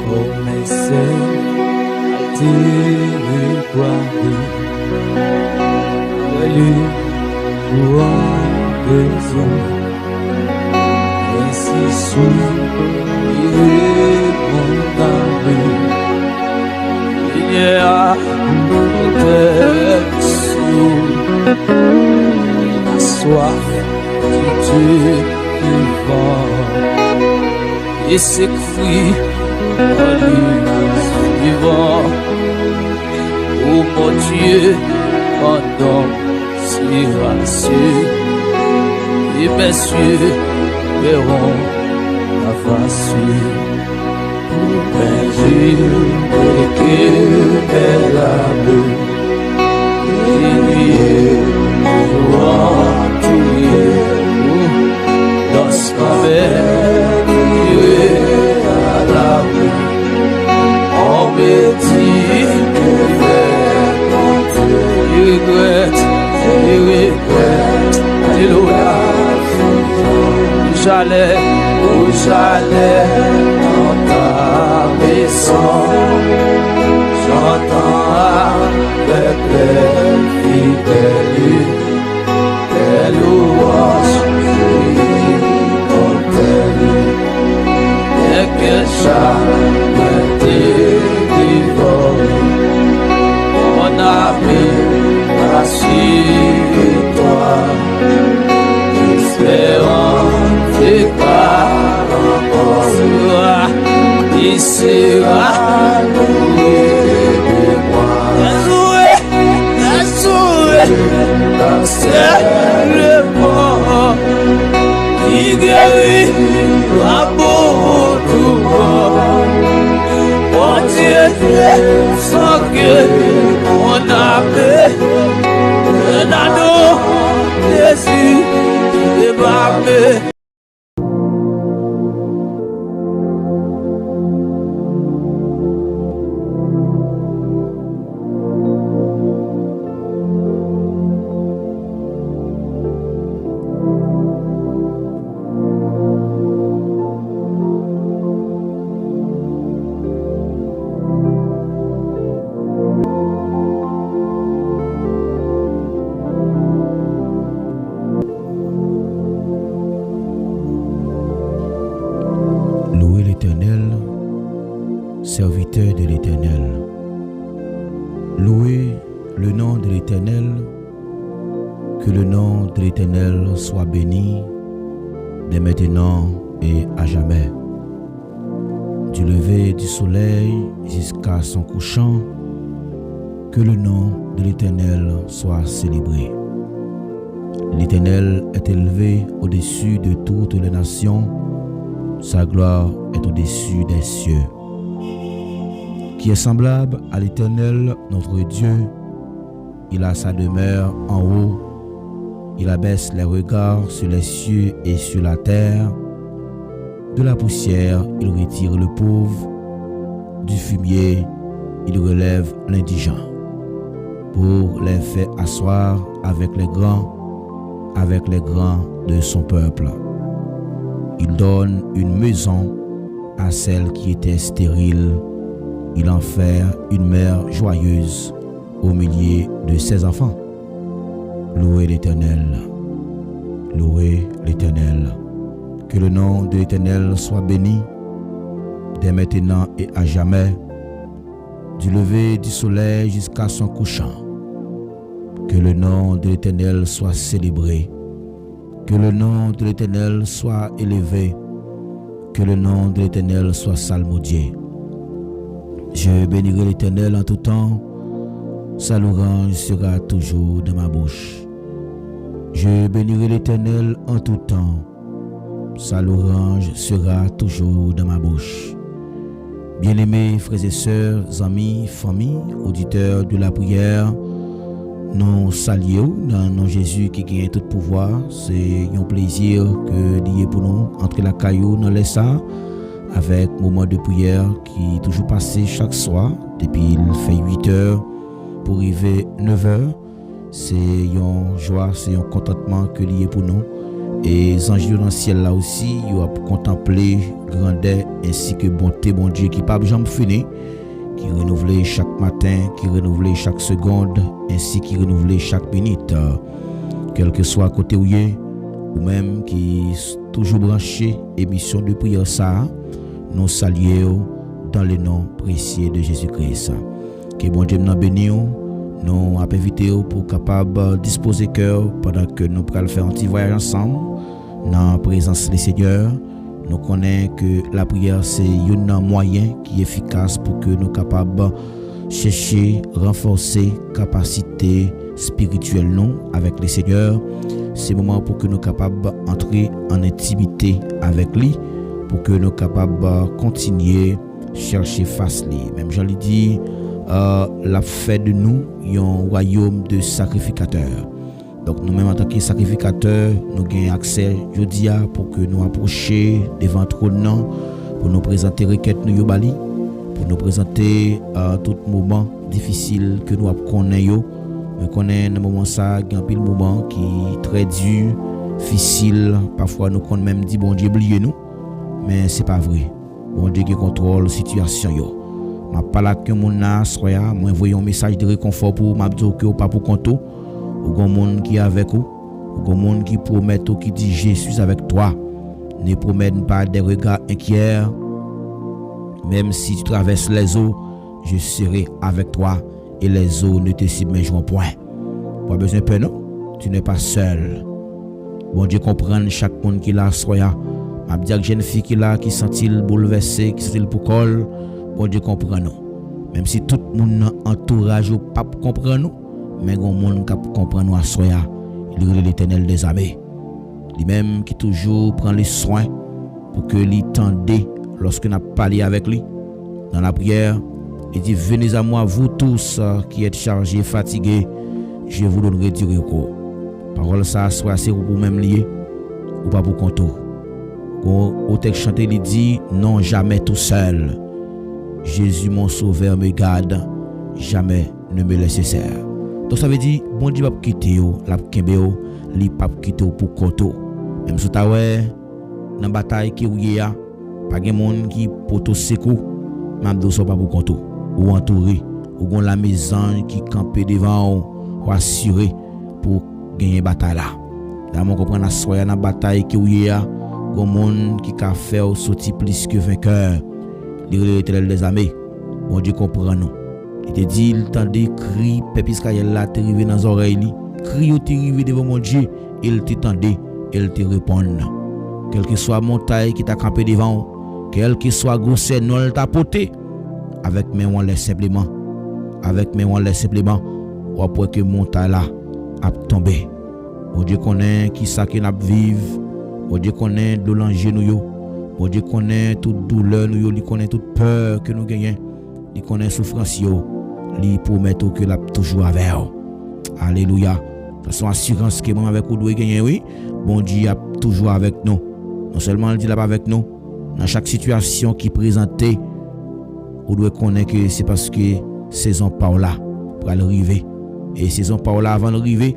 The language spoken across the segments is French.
Commencez à te regarder, lui pour en besoin, ainsi sourire mon âme. Il y a des sous la soif qui tue vivant et s'écrit en lui vivant. Oh mon Dieu, pendant si rassuré, et messieurs verront la face pour périr et que elle a bu. Il est pour tuer dans ce qu'avait à la rue. On me dit il regrette, alléluia. Où j'allais dans ta maison, j'entends avec les fidèles tes louanges comme et que jamais délivré. Mon ami, rassure-toi, espérant tes parents sera, il sera loué de moi. Loué, c'est le mort, il guérit à beau tout mort. Mon Dieu, sans que mon âme, un anneau, Jésus, débarqué. Serviteur de l'Éternel. Louez le nom de l'Éternel, que le nom de l'Éternel soit béni dès maintenant et à jamais. Du lever du soleil jusqu'à son couchant, que le nom de l'Éternel soit célébré. L'Éternel est élevé au-dessus de toutes les nations, sa gloire est au-dessus des cieux. Qui est semblable à l'Éternel, notre Dieu, il a sa demeure en haut, il abaisse les regards sur les cieux et sur la terre. De la poussière, il retire le pauvre, du fumier, il relève l'indigent, pour les faire asseoir avec les grands de son peuple. Il donne une maison à celle qui était stérile. Il en fait une mère joyeuse au milieu de ses enfants. Louez l'Éternel. Louez l'Éternel. Que le nom de l'Éternel soit béni dès maintenant et à jamais, du lever du soleil jusqu'à son couchant. Que le nom de l'Éternel soit célébré. Que le nom de l'Éternel soit élevé. Que le nom de l'Éternel soit salmodié. Je bénirai l'Éternel en tout temps. Sa louange sera toujours dans ma bouche. Je bénirai l'Éternel en tout temps. Sa louange sera toujours dans ma bouche. Bien-aimés frères et sœurs, amis, familles, auditeurs de la prière, nous saluons dans nom Jésus qui gagne tout pouvoir. C'est un plaisir que lié pour nous entre la caillou dans les ça avec moment de prière qui est toujours passé chaque soir depuis il fait 8 heures pour arriver 9 heures. C'est une joie, c'est un contentement que lié pour nous Et les anges dans le ciel là aussi, ils ont contemplé grandeur ainsi que bonté, bon Dieu, qui pas jamais fini, qui renouvelle chaque matin, qui renouvelle chaque seconde, ainsi qui renouvelle chaque minute. Quel que soit côté où ou même qui toujours branché émission de prière ça, nous saluons dans le nom précieux de Jésus-Christ. Que bon Dieu nous bénisse, nous a invité pour capable disposer cœur pendant que nous allons faire un petit voyage ensemble dans la présence du Seigneur. Nous connaissons que la prière c'est un moyen qui est efficace pour que nous capables chercher renforcer capacité spirituelle nous avec le Seigneur. C'est le moment pour que nous capables entrer en intimité avec lui, pour que nous capables continuer chercher face lui. Même Jean lui dit la fait de nous un royaume de sacrificateurs. Donc nous-mêmes en tant que sacrificateurs, nous avons accès aujourd'hui pour que nous approchions devant trône, pour nous présenter requête nous bali, pour nous présenter tout moment difficile que nous connaissons. Nous connaissons un moment ça, il y a un moment qui est très dur, difficile. Parfois nous connaissons même dit bon Dieu oubliez nous, mais c'est pas vrai. Bon Dieu qui contrôle la situation yo. Ma parle que mon na soya, moi envoyer un message de réconfort pour m'a dire que pas pour compte ou gon monde qui avec vous, gon monde qui promet ou qui dit je suis avec toi. Ne promène pas des regards inquiets. Même si tu traverses les eaux, je serai avec toi et les eaux ne te submergeront point. Pas besoin de peur non, tu n'es pas seul. Bon Dieu comprend chaque monde qui l'a soya. M'a dit que jeune fille qui là qui sent-il bouleversé, qui sent-il pour col. Bon Dieu comprend nous. Même si tout le monde entourage ou pas comprend nous, mais grand monde qui comprend nous à soya, il est l'Éternel des armées. Lui-même qui toujours prend les soins pour que lui tende lorsque nous parlé avec lui dans la prière. Il dit venez à moi vous tous qui êtes chargés, fatigués, je vous donnerai du repos. Parole ça soit c'est pour même lié ou pas pour compte. Au texte chanté il dit non jamais tout seul. Jésus mon sauveur me garde, jamais ne me laisse seul. Donc ça veut dire bon Dieu va quitter yo, la kembe yo, li pas quitter pour koto. Même si ta ouais dans bataille qui ouya, pas gen monde qui poto sekou, même do so pas pour koto ou entouré, ou gon la maison qui camper devant ou assuré pour gagner bataille là. Là mon comprendre la soya dans bataille qui ouya, gon monde qui ka faire sortir plus que vainqueur. L'Éternel des armées. Bon Dieu comprend nous. Il te dit, il tendait cri, Pep Israël là, t'es arrivé dans les oreilles. Cri ou t'es arrivé devant mon Dieu, il t'entendait, il te répond. Quelle que soit montagne qui t'a campé devant, quel que soit gros non il t'a porté. Avec mes on laisse simplement. Avec mes on laisse simplement. Ou après que montagne là a tombé. Bon Dieu connaît qui ça qui n'a vivre. Bon Dieu connaît de l'enjeu nous yo. Bon Dieu connaît toute douleur, il connaît toute peur que nous gagnons, il connaît souffrance, il promet que l'a toujours avec nous. Alléluia. De son assurance que moi avec vous doit gagner, oui. Bon Dieu est toujours avec nous. Non seulement il dit là avec nous, dans chaque situation qui présentait, vous doit connaître que c'est parce que saison par là pour arriver. Et saison par là avant d'arriver,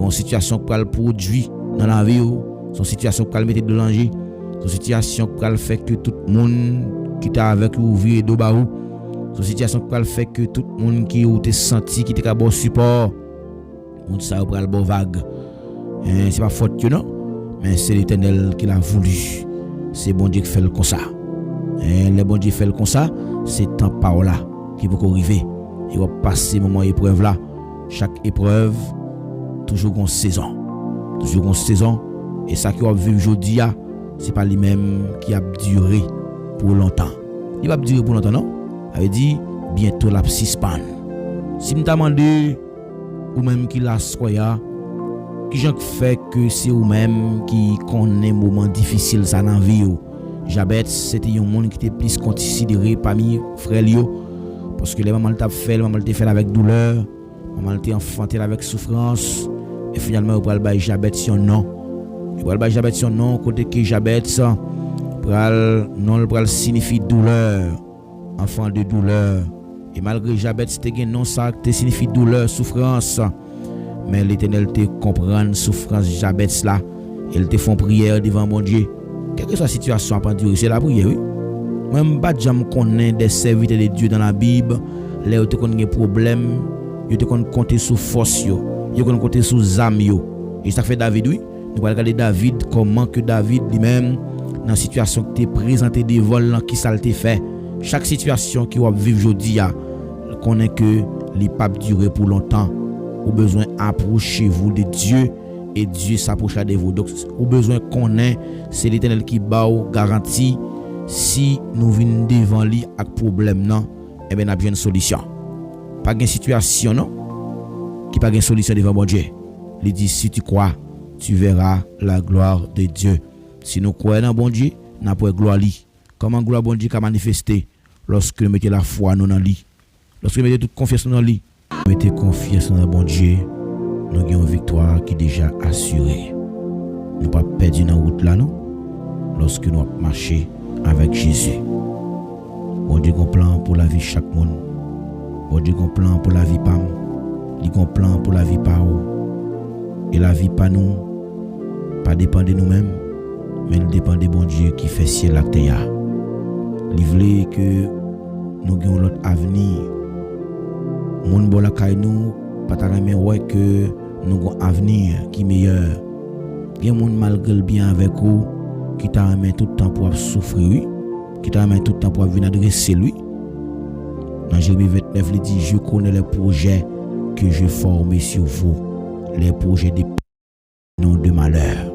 une situation pour le produit dans la vie, son situation pour le mettre de danger. Une situation qui fait que tout le monde qui est avec vous vire de barou. Une situation qui fait que tout le monde qui a senti qui était bon support. On ça pour le bon vague. C'est pas faute que non, mais c'est l'Éternel qui l'a voulu. C'est bon Dieu qui fait le comme ça. Le bon Dieu fait le comme ça, c'est temps par là qui va arriver. Il va passer moment épreuve là. Chaque épreuve toujours une saison. Toujours une saison et ça qui va vivre aujourd'hui c'est pas lui-même qui a duré pour longtemps. Il va durer pour longtemps, non? Ça veut dire bientôt la suspend. Si me demandé ou même qui la soya, qui j'en fait que c'est ou même qui connaît moment difficile ça dans vie yo. Jabet c'était un monde qui était plus considéré parmi frères yo parce que les mamans t'a fait avec douleur, maman t'a enfanté avec souffrance et finalement on va le bailler Jabet son nom. Il va le Jabet son nom côté que Jabet pral signifie douleur, enfant de douleur. Et malgré Jabet c'était un nom ça qui signifie douleur, souffrance, mais l'Éternel te comprend souffrance Jabet là ils te font prière devant bon Dieu. Quelle que soit la situation à dire, c'est la prière, oui. Moi, je ne sais pas connais des serviteurs de Dieu dans la Bible, là où tu connais des problèmes, tu connais compter sur force, tu connais compter sur âme. Et ça fait David, oui. Nous allons regarder David, comment que David lui-même, dans la situation que tu présenté des vols, qui ça te fait. Chaque situation qui va vivre aujourd'hui, connaît que les papes durer pour longtemps. Au besoin approchez-vous de Dieu et Dieu s'approchera de vous. Donc, au besoin connaît, c'est l'Éternel qui bat garantie. Si nous venons devant lui avec problème non, eh bien, nous avons une solution. Pas une situation non, qui pas une solution devant mon Dieu. Il dit si tu crois, tu verras la gloire de Dieu. Si nous croyons dans bon Dieu, nous avons gloire lui. Comment gloire bon Dieu a manifesté lorsque nous mettons la foi dans lui. Lorsque nous mettons toute confiance dans lui. Mettez confiance dans bon Dieu, nous avons une victoire qui est déjà assurée. Nous ne pas perdre dans la route là non. Lorsque nous marchons avec Jésus. Bon Dieu a un plan pour la vie de chaque monde. Bon Dieu a un plan pour la vie Pam. Il a un plan pour la vie Pao. Et la vie pas nous, pas dépend de nous-mêmes, mais il dépend de bon Dieu qui fait ciel et terre. Il veut que nous ayons l'autre avenir. Moun bon la kay nous, pas ta remen ouais que nous avons un avenir qui est meilleur. Il y a des gens malgré le bien avec vous qui t'a remen tout le temps pour souffrir, qui t'a remen tout le temps pour venir adresser lui. Dans Jérémie 29, il dit je connais les projets que je forme sur vous, les projets de non de malheur.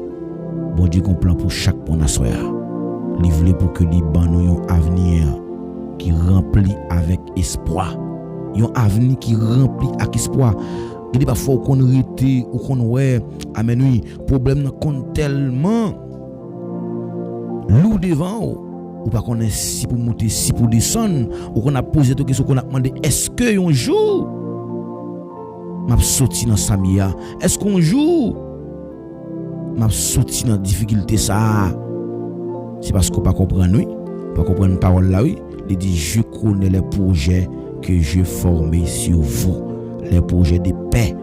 Bon Dieu comprend pour chaque bon assoir. Il veut pour que les bancs nous un avenir qui rempli avec espoir. Un avenir qui rempli avec espoir. Il dit parfois qu'on rete ou qu'on ouais amen oui, problème compte tellement lourd devant ou pas qu'on est si pour monter si pour descendre ou qu'on a posé des questions qu'on a demandé est-ce que un jour m'a sorti dans Samia, est-ce qu'on joue m'a sorti dans difficulté ça. C'est parce qu'on pas comprendre oui, pas comprendre parole là oui, il dit je connais les projets que je formé sur vous, les projets de paix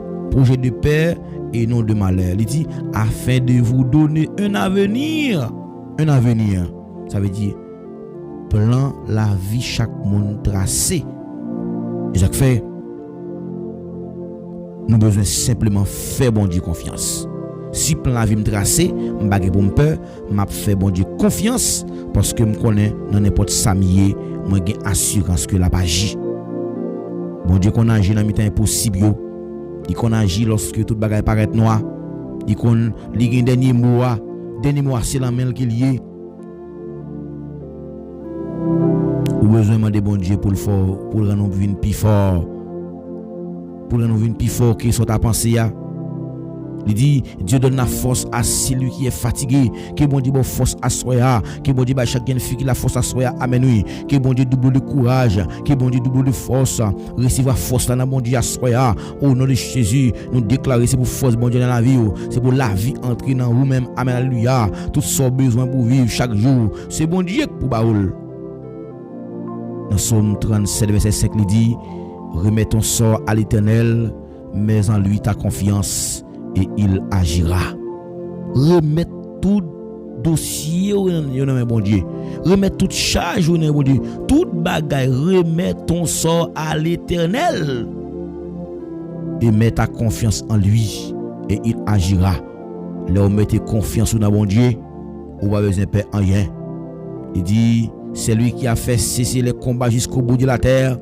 et non de malheur. Il dit afin de vous donner un avenir. Ça veut dire plan la vie chaque monde tracé. Et ça fait nous besoin simplement faire bon Dieu confiance. Si plan la vie me tracé, m'pa pour me peur, m'a fait bon Dieu confiance parce que me connais dans n'importe samier, moi gain assurance que la pas agi. Bon Dieu qu'on agit dans mi-temps impossible yo. Il qu'on agit lorsque toute bagaille paraît noir. Il qu'on li gen dernier mois c'est la main qu'il y est. Ou besoin demander bon Dieu pour le fort, pour le rendre vinn plus fort. Pour le rendre vinn plus fort que soit à penser ya. Il dit Dieu donne la force à celui qui est fatigué, que bon Dieu donne force à soi, que bon Dieu ba chaque fille qui la force à soi, amen oui, que bon Dieu double de courage, que bon Dieu double de force, recevra force dans bon Dieu à soi. Au nom de Jésus, nous déclarer c'est pour force bon Dieu dans la vie, c'est pour la vie entrer dans vous même, amen alléluia. Tout ce besoin pour vivre chaque jour, c'est bon Dieu pour baoul. Dans Psaume 37 verset 5 il dit remets ton sort à l'Éternel, mets en lui ta confiance et il agira. Remets tout dossier au nom bon Dieu. Remets toute charge au nom bon Dieu. Toute bagaille, remets ton sort à l'Éternel. Et mets ta confiance en lui et il agira. Là où mettez confiance au bon Dieu, ou pas besoin de faire rien. Il dit c'est lui qui a fait cesser les combats jusqu'au bout de la terre.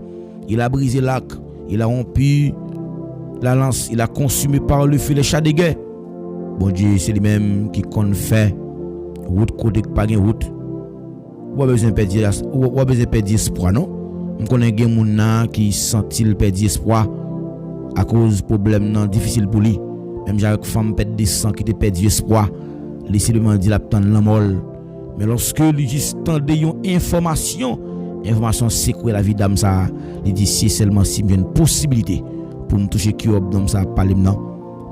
Il a brisé l'arc, il a rompu la lance, il a consumé par le feu les chats de guerre. Bon Dieu, c'est lui-même qui compte fait route côté pas gain route. Ou pas besoin perdre espoir non. On connaît des gens qui sentent perdre espoir à cause problème non difficile pour lui. Même j'ai une femme perdre des sang qui te perd espoir. Laissez le dire la tendre la molle. Mais lorsque lui juste tende une information c'est quoi la vie d'âme ça, il dit si seulement si j'ai une possibilité pour me toucher qui dans ça parler maintenant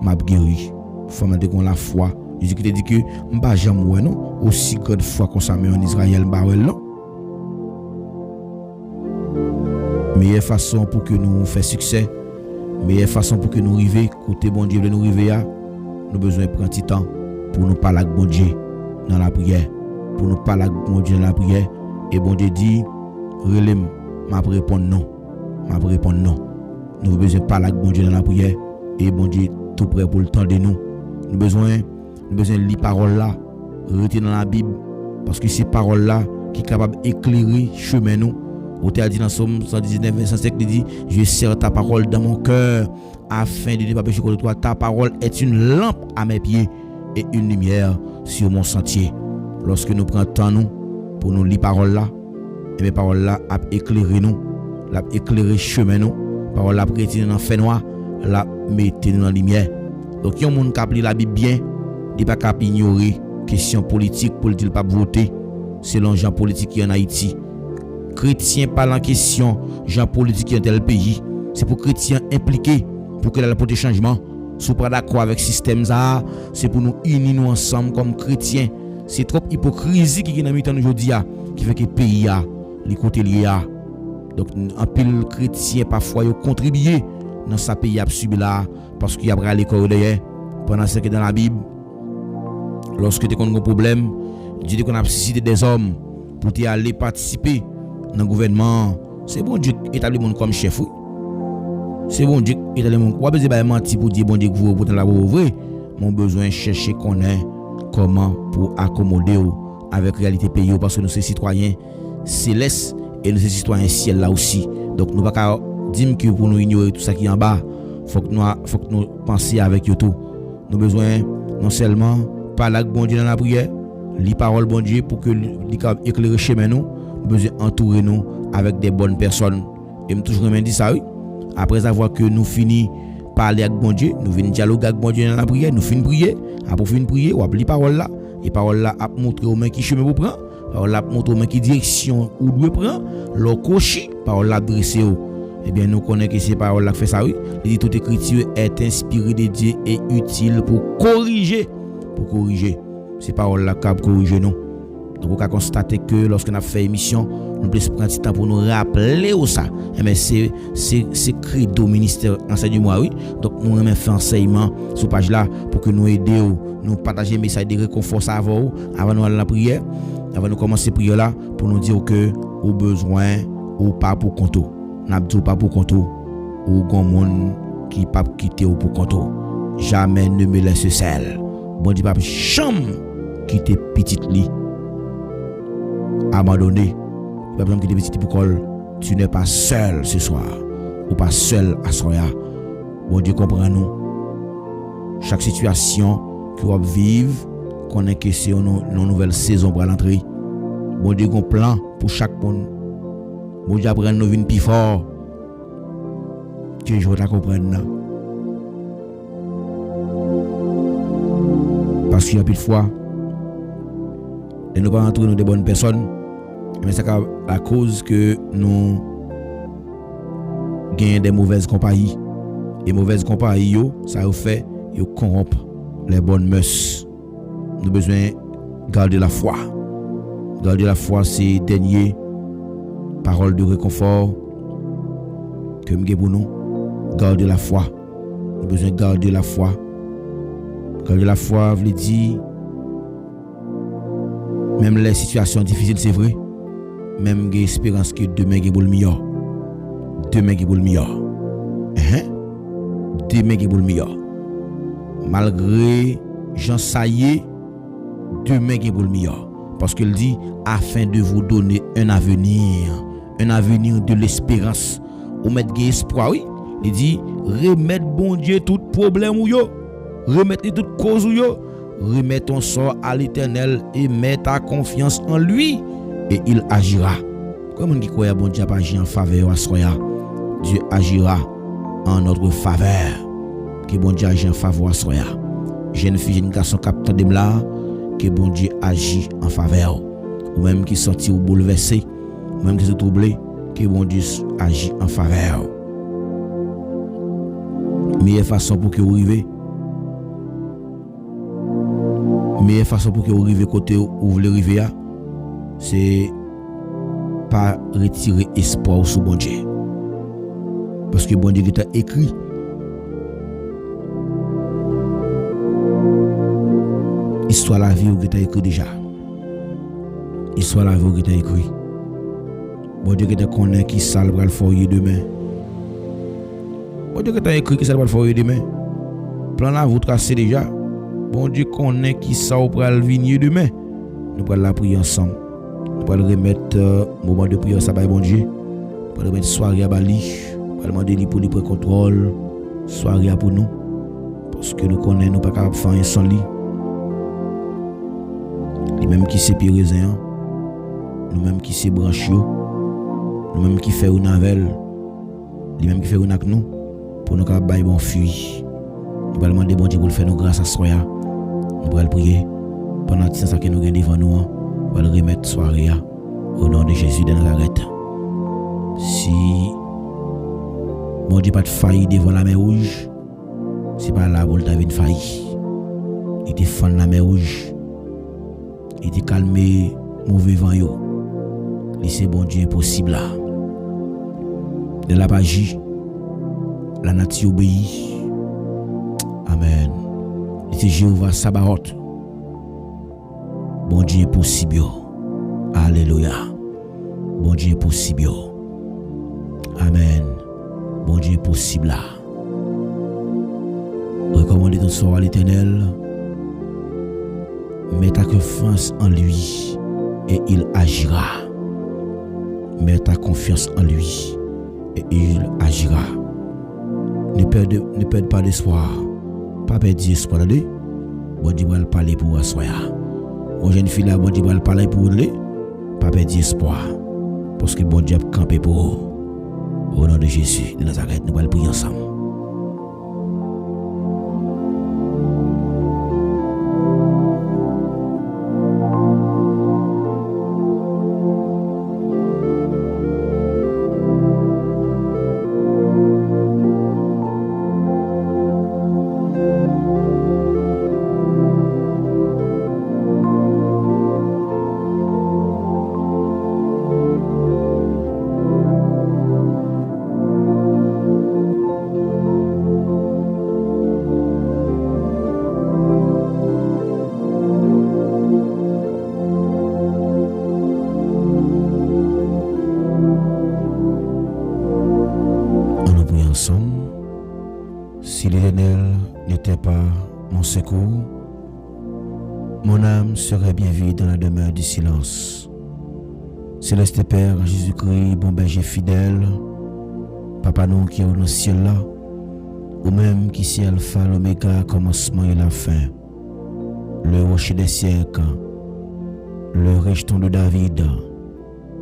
m'a guéri. Faut me dire qu'on la foi. Jésus qui te dit que m'pas jamais ouais non aussi grande foi qu'on ça met en Israël m'pas ouais non. Meilleure façon pour que nous fassions succès, meilleure façon pour que nous arrivions côté bon Dieu de nous arriver à nous besoin prendre petit temps pour nous parler avec bon Dieu dans la prière. Pour nous parler avec bon Dieu dans la prière. Et bon Dieu dit, relève, m'a répondre non. M'a répondre non. Nous avons besoin de parler avec bon Dieu dans la prière. Et bon Dieu tout prêt pour le temps de nous. Nous avons besoin de lire parole là, rester dans la Bible. Parce que ces paroles là qui sont capables d'éclairer le chemin nous. Au théâtre dit dans Somme 119, verset 5, il dit, je serre ta parole dans mon cœur afin de ne pas pécher contre toi. Ta parole est une lampe à mes pieds et une lumière sur mon sentier. Lorsque nous prenons temps nous pour nous lire parole là, et mes paroles là a éclairé nous, l'a éclairé chemin nous, parole là prêté dans fait noir, la mettez nous dans la lumière. Donc il y a un monde qui a la Bible bien, il pas capable ignorer question politique pour dire pas voter selon gens politiques en Haïti. Chrétiens parlent en question gens politiques dans tel pays, c'est pour chrétiens impliqués pour que la porte changement. Si vous pas d'accord avec le système ça, c'est pour nous unir nous ensemble comme chrétiens. C'est trop hypocrisie qui est dans le aujourd'hui qui fait que le pays a les côtés liés. Donc un pile chrétien parfois ils contribuent dans sa pays a subi là parce qu'il y a bras l'école derrière pendant ce que dans la Bible lorsque tu as un problème, Dieu dit qu'on a suscité des hommes pour aller participer dans le gouvernement. C'est bon Dieu établit monde comme chef. C'est bon Dieu établit monde. Ou besoin de mentir pour dire bon Dieu que vous pour la vrai. Mon besoin chercher connaître comment pour accommoder avec réalité pays parce que nous sommes citoyens célestes et nous sommes citoyens ciel là aussi. Donc nous pas dire que pour nous ignorer tout ça qui est en bas, faut que nous penser avec eux tout. Nous besoin non seulement parler avec bon Dieu dans la prière, lire parole bon Dieu pour que éclairer chemin nous, besoin entourer nous avec des bonnes personnes. Et me toujours me dit ça oui. Après avoir que nous fini parler avec bon Dieu, nous venons dialoguer avec bon Dieu dans la prière, nous finissons prier, après finir prier, on lire parole là, et parole là a montrer aux mains qui chemin pour prendre, parole là montre aux mains qui direction ou doit prendre, leur cocher, parole là dresser. Eh bien nous connaissons que ces paroles là fait ça oui. Il dit toute écriture est inspirée de Dieu et utile pour corriger. Ces paroles là cap corriger nous. Donc on a constaté que lorsqu'on a fait émission, nous devons prendre du temps pour nous rappeler ça. Mais c'est credo ministère enseignement oui. Donc nous avons fait enseignement sur page là pour que nous aider nous partager message de réconfort ça avant nous aller la prière, avant nous commencer prière là pour nous dire que au besoin ou pas pour compte. N'a pas pour compte ou gon monde qui pas quitter ou pour compte. Jamais ne me laisse seul. Bon Dieu pas jamais quitter petite li. Abandonné. Pas besoin quitter petite pour col. Tu n'es pas seul ce soir ou pas seul à soir. Bon Dieu comprend nous. Chaque situation que vous vivez, connaît que c'est une nouvelle saison pour l'entrée. Bon Dieu a un plan pour chaque monde. Bon Dieu apprend nous vinn plus fort. Que je vais comprendre. Parce qu'il y a plus de fois, et nous pas entrer dans de bonnes personnes, mais c'est à cause que nous gagnons des mauvaises compagnies. Et mauvaises compagnies, ça fait corrompre les bonnes mœurs. Nous avons besoin de garder la foi. Garder la foi, c'est dernier parole de réconfort que nous avons pour nous. Garder la foi. Nous avons besoin de garder la foi. Garder la foi veut dire, même les situations difficiles, c'est vrai, même j'ai espérance que demain est le meilleur. Demain est le meilleur. Demain est le meilleur. Malgré Jean Saillé, demain est le meilleur. Parce qu'il dit, afin de vous donner un avenir de l'espérance. Ou mettre espoir, oui. Il dit, remettre bon Dieu tout problème ou yo. Remettre toute cause ou yo. Remets ton sort à l'Éternel et mets ta confiance en lui et il agira. Comme on dit quoi, bon Dieu pas agir en faveur à soya. Dieu agira en notre faveur. Que bon Dieu agit en faveur à soya. Jeune fille, jeune garçon capteur de là, que bon Dieu agit en faveur. Ou même qui sorti ou bouleversé, ou même qui se troublé, que bon Dieu agit en faveur. Meilleure façon pour que vous arrivez. Meilleure façon pour que vous arrivez côté où vous voulez arriver, c'est pas retirer espoir sur bon Dieu. Parce que bon Dieu est écrit. Histoire la vie qui t'a écrit déjà. Histoire la vie qui t'a écrit. Bon Dieu qui t'a connaît qui ça va le faire demain. Bon Dieu qui t'a écrit qui ça va le faire demain. Plan la vous tracé déjà. Bon Dieu connaît qui ça va le venir demain. Nous allons la prier ensemble. Nous allons remettre moment de prière ça va bon Dieu. Nous allons remettre soirée à Bali. Nous allons demander pour lui prendre contrôle. Soirée pour nous. Parce que nous connaissons nous pas capable faire sans lui. Lui même qui c'est pire nous même qui c'est branche nous même qui fait une navel. Lui même qui fait une avec nous pour nous capable bailler bon fuir. Nous allons demander bon Dieu pour faire nous grâce à soya. Nous allons prier pendant que ça que nous avons devant nous. Nous allons remettre soirée au nom de Jésus de Nazareth. Si bon Dieu pas de failli devant la mer rouge, c'est pas là pour t'avoir une failli. Il était fan la mer rouge. Il était calmé mauvais vent yo. C'est bon Dieu impossible là. De la magie, la nature obéit. Amen. C'est Jéhovah Sabaoth. Bon Dieu impossible. Alléluia. Bon Dieu impossible. Amen. Bon Dieu impossible là. Recommandez ton sort à l'Éternel. Mets ta confiance en lui et il agira. Mets ta confiance en lui et il agira. Ne perd pas d'espoir. Pas perdre d'espoir. Bon Dieu va parler pour assoya. Une jeune fille là, bon Dieu va parler pour lui. Pas perdre d'espoir. Parce que bon Dieu a campé pour vous. Au nom de Jésus de Nazareth, nous allons prier ensemble. Si l'Éternel n'était pas mon secours, mon âme serait bien vide dans la demeure du silence. Céleste Père, Jésus-Christ, bon berger fidèle, Papa nous qui est dans le ciel là, ou même qui c'est Alpha, l'Oméga, commencement et la fin, le rocher des siècles, le rejeton de David,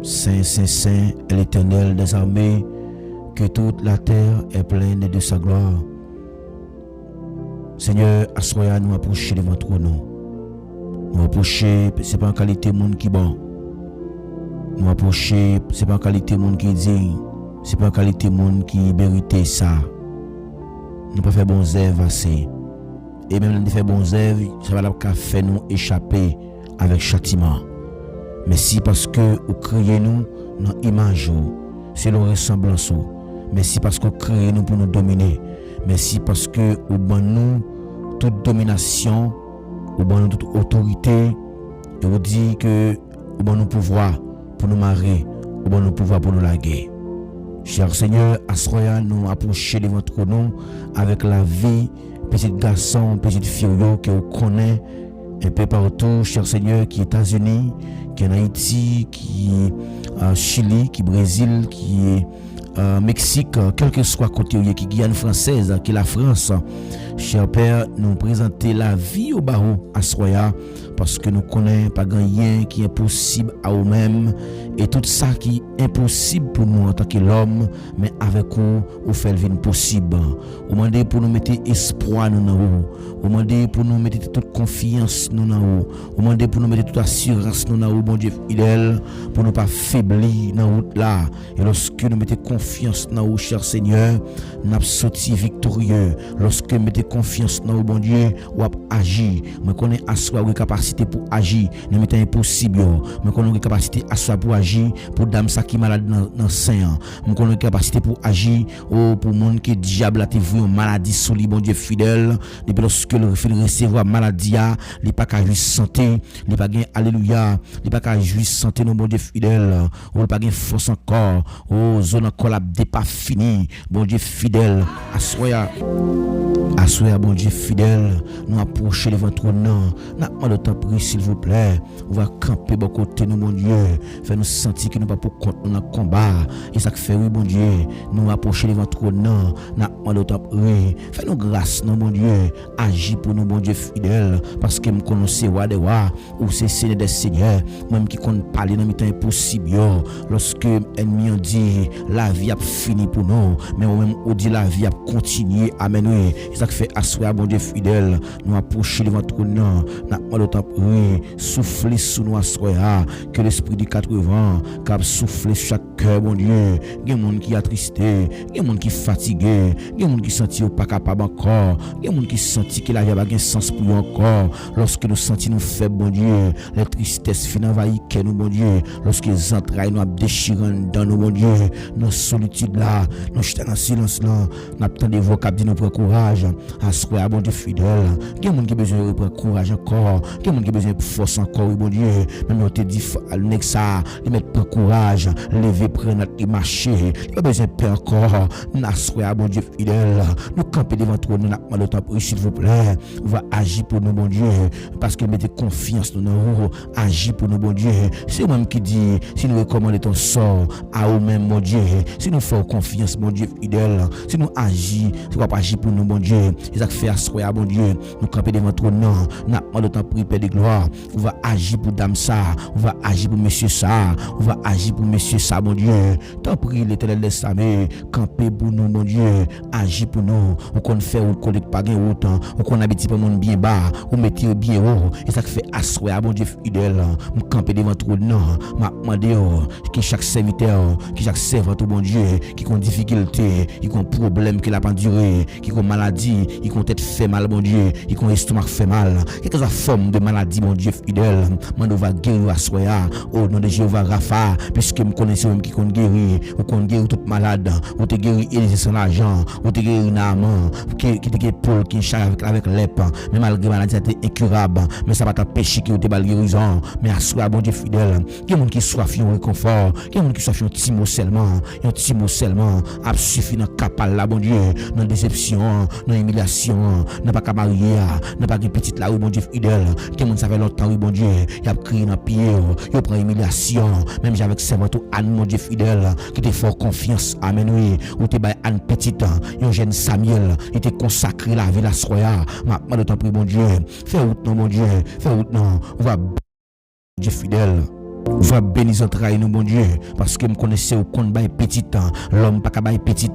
Saint, Saint, Saint est l'Éternel des armées, que toute la terre est pleine de sa gloire. Seigneur, assoya nous approcher devant toi, nous approcher, c'est pas en qualité monde qui bon. Nous approcher, c'est pas en qualité monde qui digne, c'est pas en qualité monde qui mérite ça. Nous pas faire bon œuvre assez. Et même nous faire bon œuvre, ça va pas faire nous échapper avec châtiment. Mais si parce que vous créez nous dans l'image, c'est le ressemblance. Merci parce que vous créez nous pour nous dominer. Merci parce que vous donnez nous toute domination, vous donnez nous toute autorité. Et vous dites que vous donnez nous pouvoir pour nous marier, vous donnez nous pouvoir pour nous laguer. Cher Seigneur, assoya nous approcher devant votre nom avec la vie, petit garçon, petite fille que vous connaissez un peu partout, cher Seigneur, qui est États-Unis, qui est en Haïti, qui est Chili, qui est Brésil, qui est Mexique, quel que soit côté où qui Guyane française, qui est la France. Cher Père, nous présenter la vie au barreau à Soya parce que nous connaissons pas rien qui est possible à nous-mêmes et tout ça qui est impossible pour nous en tant que l'homme, mais avec vous, vous faites le possible. Vous demandez pour nous mettre espoir nous dans vous. Vous demandez pour nous mettre toute confiance nous dans vous. Vous demandez pour nous mettre toute assurance nous dans vous, bon Dieu fidèle, pour ne pas faiblir dans route là. Et lorsque nous mettons confiance dans vous, cher Seigneur, nous sommes sortis victorieux. Lorsque nous mettons confiance dans vous, bon Dieu, vous agir. Nous connaissons à soi une capacité pour agir. Nous mettons impossible. Nous connaissons une capacité à soi pour agir. agir pour dame ça qui malade dans sein. Nous connaissons capacité pour agir pour monde qui diable a te vu une maladie sur lui bon Dieu fidèle depuis lorsque le recevoir maladie il pas qu'à juste santé, il pas gain alléluia, il pas qu'à juste santé non bon Dieu fidèle, ou pas gain force encore, zone encore la pas fini, bon Dieu fidèle, assoya bon Dieu fidèle, nous approcher devant ton nom, n'a pas de temps pris s'il vous plaît, on va camper bon côté nous bon Dieu, faire nous sentir que nous pas pour compte dans combat, et ça fait oui bon Dieu, nous approcher devant ton nom, n'a pas de temps pris, fais nous grâce non bon Dieu, agis pour nous bon Dieu fidèle, parce que me connaissez roi des rois, ou c'est Seigneur des seigneurs, même qui compte parler dans temps impossible, lorsque ennemi ont dit la vie a fini pour nous, mais même on dit la vie a continué, amen oui, et ça fait asseoir bon Dieu fidèle, nous approcher devant ton nom, n'a pas de temps oui, souffler sous nous asseoir, que l'esprit du 80 cap souffler sur chaque cœur bon Dieu, il y a monde qui attristé, il y a monde qui fatigué, il y a monde qui senti pas capable encore, il y a monde qui senti que la vie a pas de sens pour nous encore, lorsque nous sentons nous faibles bon Dieu, les tristesses fin envahir nous bon Dieu, lorsque les entrailles nous déchirent dans nous bon Dieu, dans solitude là, nous jeter dans silence là, nous attendons vos cap de nous prendre courage, asseoir bon Dieu fidèle, il y a monde qui besoin de prendre courage encore, il y a monde qui besoin de force encore bon Dieu, même nous te dit avec ça, de mettre prendre courage, lever prendre notre marcher, il pas besoin de peur encore, asseoir bon Dieu fidèle, nous camper devant toi, nous n'avons pas le temps pour s'il vous plaît, on va agir pour nous bon Dieu, parce que mettez confiance dans nous, agir pour nous bon Dieu, c'est moi-même qui dit, si nous recommandons ton sort à nous-mêmes mon Dieu, si nous faisons confiance mon Dieu fidèle, si nous agissons, c'est quoi pas agir pour nous bon Dieu, et ça fait asseoir bon Dieu, nous camper devant toi, non, n'a pas le temps pour Père de gloire, on va agir pour dame ça, on va agir pour monsieur ça, on va agir pour monsieur ça mon Dieu, tant prie l'Éternel des armées, camper pour nous mon Dieu, agir pour nous, on qu'on fait ou qu'on pas gain autant, on qu'on habite pas monde bien bas, ou mettez bien haut, et ça fait asseoir bon Dieu fidèle, nous camper devant toi, non, m'a demandé que chaque serviteur, que chaque servant bon Dieu, qui ont difficulté, qui ont problème qui l'a pas duré, qui ont maladie, qui ont tête fait mal bon Dieu, qui ont estomac fait mal, quelques formes de maladie mon Dieu fidèle, mando va guérir assoya au nom de Jéhovah Rapha, puisque me connaissez même qui compte guérir, ou compte guérir toute malade, ou te guérir Élysée son argent, ou te guérir Naaman, qui te guérir Paul qui charge avec l'ép, mais malgré maladie c'était incurable, mais ça va t'empêcher que te bal guérison, mais assoya bon Dieu fidèle, qui monde qui soif un réconfort, qui monde qui soif un petit mot seulement, a suffi dans capal là bon Dieu, dans déception, dans humiliation, n'a pas qu'à marier, n'a pas qu'une petite là où bon Dieu fidèle, qui monde ça fait longtemps oui bon Dieu, il a crié dans pied, il prend humiliation, même j'avec servant Anne mon Dieu fidèle, qui te fort confiance, amen oui, ou te bail Anne petite, un jeune Samuel, il te consacré la vie la soya, maintenant de temps pour bon Dieu, fais route non mon Dieu, fais route non, on va Dieu fidèle. Va bénir entrailles nous bon Dieu parce que me connaissez au compte bail petit l'homme pas capable petit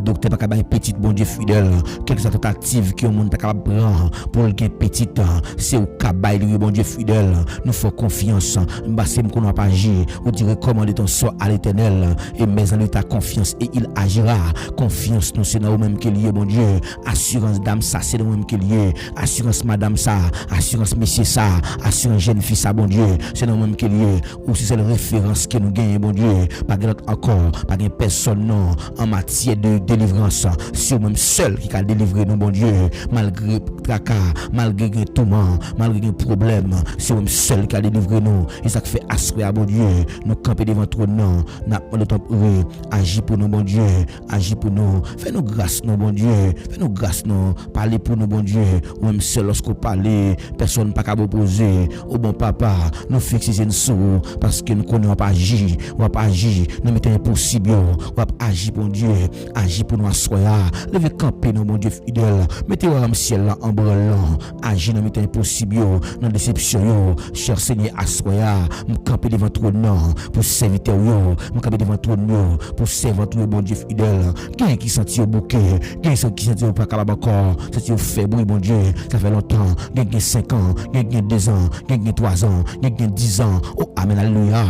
docteur pas capable petit bon Dieu fidèle quelques tentatives que monde pas capable prendre pour le gain petit c'est au cabaye lui bon Dieu fidèle nous faut confiance parce que me connait pas agir ou dire recommander ton sort à l'Éternel et mais en lui ta confiance et il agira confiance nous c'est nous même qui lié bon Dieu assurance dame ça c'est nous même qui lié assurance madame ça assurance monsieur ça assurance jeune fille ça bon Dieu c'est nous même qui lié ou si c'est la référence que nous gagnons, bon Dieu, pas encore, pas de personne non, en matière de délivrance, c'est même seul qui a délivré nous, bon Dieu, malgré tracas, malgré tourment, malgré problème, c'est même seul qui a délivré nous, et ça fait assurer, bon Dieu, nous camper devant ton nom, n'a pas le temps pour eux, agis pour nous, bon Dieu, agis pour nous, fais-nous grâce, nous, bon Dieu, fais-nous grâce, nous, parlez pour nous, bon Dieu, ou même seul lorsqu'on parle, personne pas qu'à opposer, au bon papa, nous fixer une sous, parce que nous connaissons pas agir, on va pas agir, nous mettons impossible, on va agir pour Dieu, agir pour nous assoya, levez camper nous mon Dieu fidèle, mettez au ciel là en brûlant, agir nous mettons impossible, dans déception, cher Seigneur assoya, nous camper devant ton nom pour serviteur yo, nous camper devant ton nom pour servir tout bon Dieu fidèle, quelqu'un qui sentit au bouquet, quelqu'un qui sentit pas capable encore, sentit au faible bon Dieu, ça fait longtemps, quelqu'un 5 ans, quelqu'un 2 ans, quelqu'un 3 ans, quelqu'un 10 ans, oh amen. Amen, alléluia.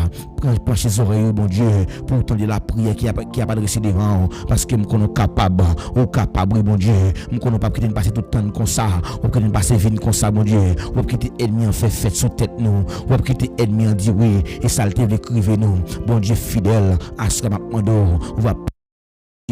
Prends ses oreilles, bon Dieu, pour entendre la prière qui a pas adressé devant, parce que nous sommes capables, bon Dieu, nous sommes pas quitter passer tout le temps comme ça, ou quitter passer vie comme ça, bon Dieu, ou quitter ennemi en fait sous tête nous, ou quitter ennemi en dire oui, et saleté d'écrire nous, bon Dieu fidèle, à ce que on va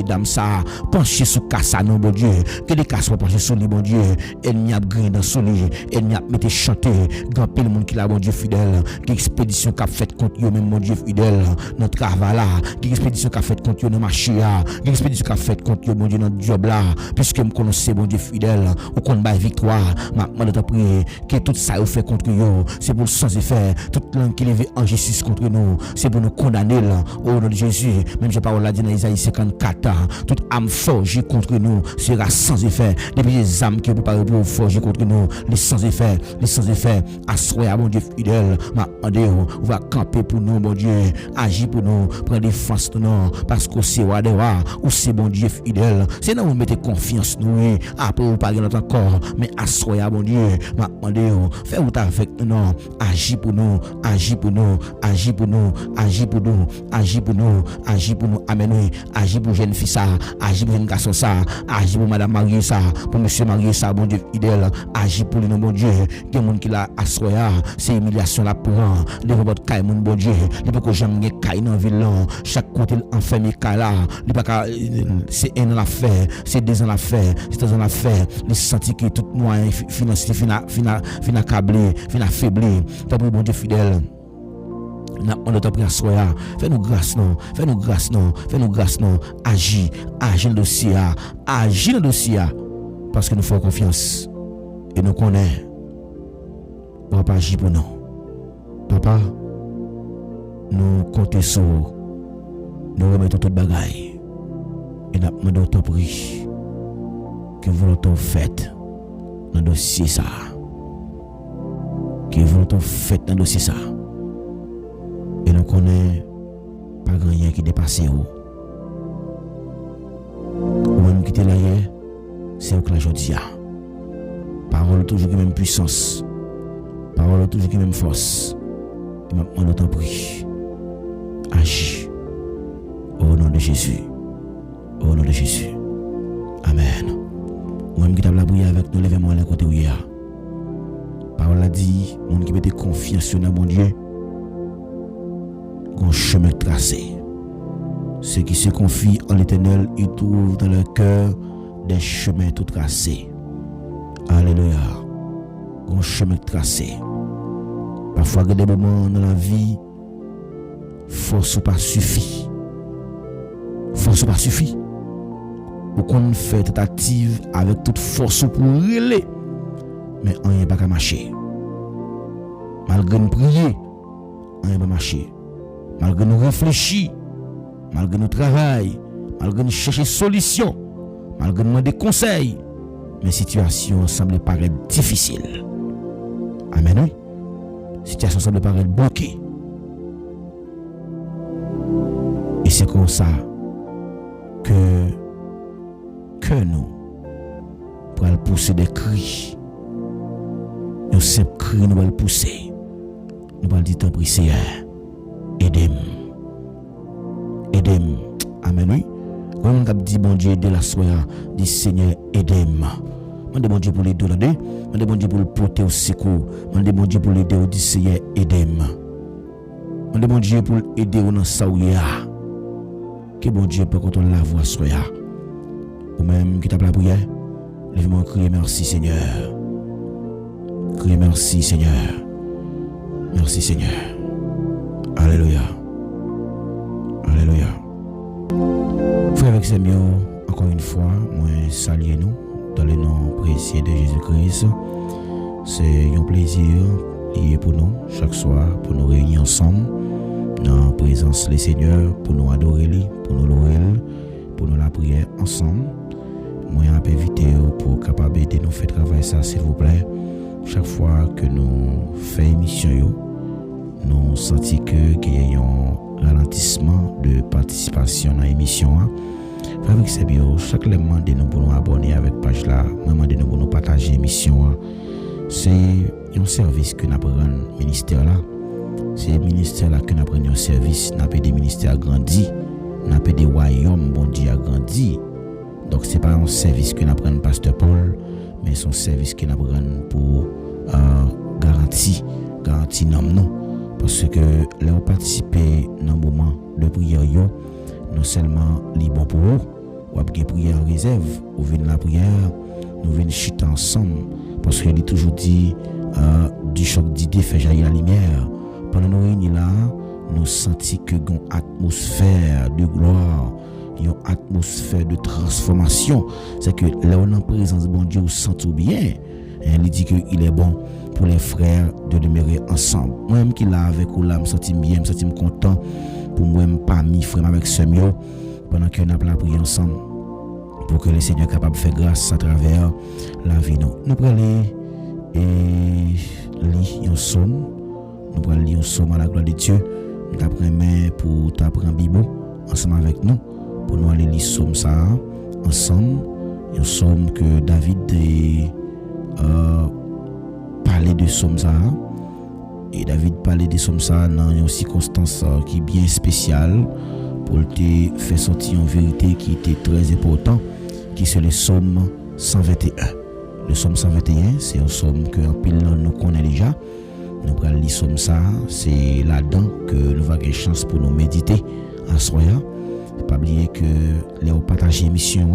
dame ça pencher sous cassa non bon Dieu que les casses pencher sur lui bon Dieu ennemi a grain dans son lit ennemi a mettre chanter grand pile monde qui la bon Dieu fidèle qui expédition qu'a fait contre eux même bon Dieu fidèle notre travail là qui expédition qu'a fait contre eux dans marché là qui expédition qu'a fait contre eux bon Dieu dans job là puisque me connaissez bon Dieu fidèle ou qu'on ba victoire m'a de prier que tout ça vous fait contre eux c'est pour sans effet toute langue qui levé en justice contre nous c'est pour nous condamner là au nom de Jésus même je parle là dans Isaïe 54 toute âme forgée contre nous sera sans effet. Depuis les âmes qui vous parlent pour forger contre nous, les sans effet, assoyez à mon Dieu fidèle. Ma demandé, on va camper pour nous, mon Dieu, agir pour nous, prendre défense de nous, parce que c'est Wadewa, ou c'est mon Dieu fidèle. C'est là où vous mettez confiance nous, après vous parlez notre corps, mais assoyez à mon Dieu. Ma demandé, faites-vous avec nous, agir pour nous, agir pour nous, agir pour nous, agir pour nous, agir pour nous, agir pour nous, amen, agir pour jeune fille ça, agir pour une garçon ça, agir pour madame mariée ça, pour monsieur marié ça, bon Dieu fidèle, agir pour nous, bon Dieu, des gens qui l'a assoya, c'est humiliation là pour devant votre caille, mon bon Dieu, il peut que jamais caille dans ville là, chaque côté enfermé caille là, il pas c'est un an l'affaire, c'est 2 ans l'affaire, c'est 3 ans l'affaire, les sentir que tout moyen financier fin accablé, fin affaibli, t'as bon Dieu fidèle. On doit prier à soi. Fais-nous grâce non. Fais-nous grâce non. Agis dans le dossier. Agis dans le dossier. Parce que nous faisons confiance. Et nous connaissons. Papa agit pour nous. Papa, nous comptons sur nous remettons toute bagaille. Et nous demandons ton prix. Que volonté faite dans le dossier ça. Que volonté faite dans le dossier ça. Et nous connaissons pas grand rien qui dépasse où. Ou même qui était là hier, c'est au que la jodia. Parole toujours qui même puissance. Parole toujours qui même force. Et maintenant nous t'en prie. Agis. Au nom de Jésus. Au nom de Jésus. Amen. Ou même qui t'a la prière avec nous, levez-moi à la côté où il y a. Parole a dit, monde qui mette confiance sur mon Dieu. Un chemin tracé. Ceux qui se confient en l'Éternel, ils trouvent dans leur cœur des chemins tout tracés. Alléluia. Un chemin tracé. Parfois, il y a des moments dans la vie, force ou pas suffit. Force ou pas suffit. Ou qu'on fait tentative avec toute force pour relayer, mais on n'est pas qu'à marcher. Malgré nous prier, on n'est pas marcher. Malgré nous réfléchir, malgré nous travailler, malgré nous chercher solution, malgré nous demander conseils, mais la situation semble paraître difficile. Amen, oui. La situation semble paraître bloquée. Et c'est comme ça que nous pourrons pousser des cris. Un simple cri nous allons pousser. Nous allons dire, tant pis, Seigneur. Aidez-moi. Amen, oui. Quand on dit, bon Dieu, aidez la soya, dit Seigneur, aidez-moi. On demande Dieu pour l'aider, on demande Dieu pour le porter au secours. On demande Dieu pour l'aider, on dit Seigneur, aidez-moi. On demande Dieu pour l'aider dans sa ouïa. Que bon Dieu peut quand on la voix soya. Ou même qui tape la prière, lève-moi crier merci Seigneur. Crier merci Seigneur. Merci Seigneur. Alléluia. Alléluia. Frères avec ses mieux, encore une fois, moi saluer nous dans le nom précieux de Jésus-Christ. C'est un plaisir lié pour nous chaque soir pour nous réunir ensemble dans la présence du Seigneur, pour nous adorer, pour nous louer, pour nous la prière ensemble. Moi, je vais inviter pour capable de nous faire travailler ça, s'il vous plaît. Chaque fois que nous faisons émission, nous sentons qu'il y a un ralentissement de participation dans l'émission. Avec ces bio, chaque élément de nous pour nous abonner avec la page là, moment de nous pour nous partager l'émission. C'est un service que nous avons le ministère là C'est ministère là que nous prenons un service, n'a pas des ministères grandis, n'a pas des royaumes bon Dieu agrandis. Donc c'est pas un service que nous prenons pasteur Paul, mais c'est un service que nous prenons pour garantie non parce que là on participer dans moment de prière non seulement les bon pour vous ou après prière en réserve ou venir la prière nous venons chuter ensemble parce qu'il est toujours dit du choc d'idées fait jaillir la lumière. Pendant nous réunis là nous sentons que une atmosphère de gloire, une atmosphère de transformation. C'est que là on est en présence de bon Dieu, on sent tout bien. Il dit qu'il est bon pour les frères de demeurer ensemble. Moi-même qui là avec vous là, me sens bien, me sens content pour moi-même parmi frères avec ce mieux pendant que nous avons prié ensemble pour que le Seigneur soit capable de faire grâce à travers la vie. Nous prenons et lire un psaume. Nous prenons lire un psaume à la gloire de Dieu. Nous apprenons pour t'apprendre la Bible ensemble avec nous pour nous aller lire psaume ça ensemble. Un psaume que David parler de psaume ça et David parlait de psaume ça dans une circonstance qui est bien spéciale pour te faire sortir une vérité qui était très important qui c'est le psaume 121. Le psaume 121 c'est un psaume que en pile nous connaît déjà. Nous prenons le psaume ça, c'est là-dedans que nous avons une chance pour nous méditer en soir. Pas oublier que les partager émission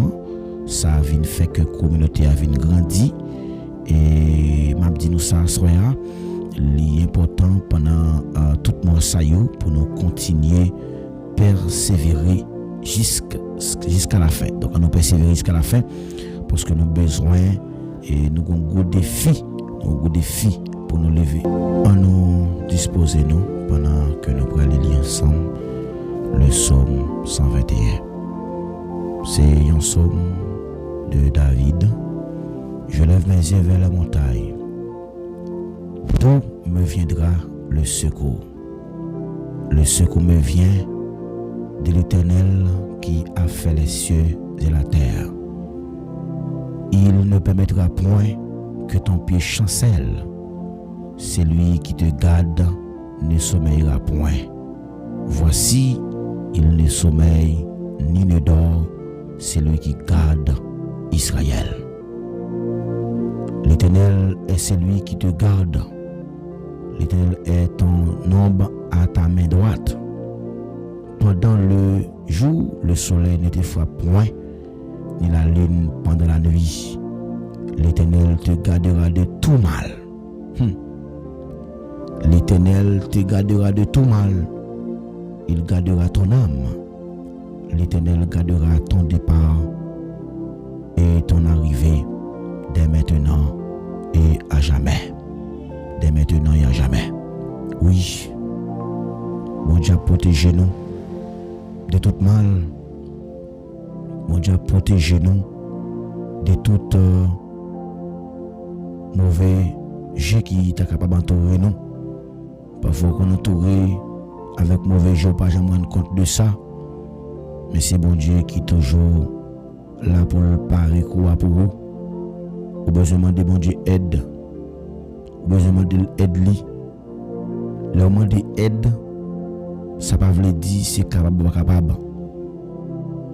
ça vient faire que la communauté a vient grandir. Et m'a dit nous ça soir l'important pendant tout mois ça pour nous continuer persévérer jusqu'à la fin. Donc nous persévérer jusqu'à la fin parce que nous avons besoin et nous avons un gros défi pour nous lever. On nous disposer nous pendant que nous allons lire ensemble le psaume 121. C'est un psaume de David. Je lève mes yeux vers la montagne. D'où me viendra le secours? Le secours me vient de l'Éternel qui a fait les cieux et la terre. Il ne permettra point que ton pied chancelle. Celui qui te garde ne sommeillera point. Voici, il ne sommeille ni ne dort, celui qui garde Israël. L'Éternel est celui qui te garde. L'Éternel est ton ombre à ta main droite. Pendant le jour, le soleil ne te frappe point, ni la lune pendant la nuit. L'Éternel te gardera de tout mal. L'Éternel te gardera de tout mal. Il gardera ton âme. L'Éternel gardera ton départ et ton arrivée dès maintenant et à jamais. Dès maintenant et à jamais. Oui, mon Dieu protégez nous de tout mal. Mon Dieu protégez nous de tout mauvais jeu qui est capable d'entourer nous. Parfois qu'on entoure avec mauvais jeu, pas jamais rendre compte de ça. Mais c'est bon Dieu qui est toujours là pour parer quoi pour vous. Au besoin de bon Dieu aide. Au besoin de l'aide lui. Le moment de aide, ça ne veut pas dire c'est capable ou pas capable.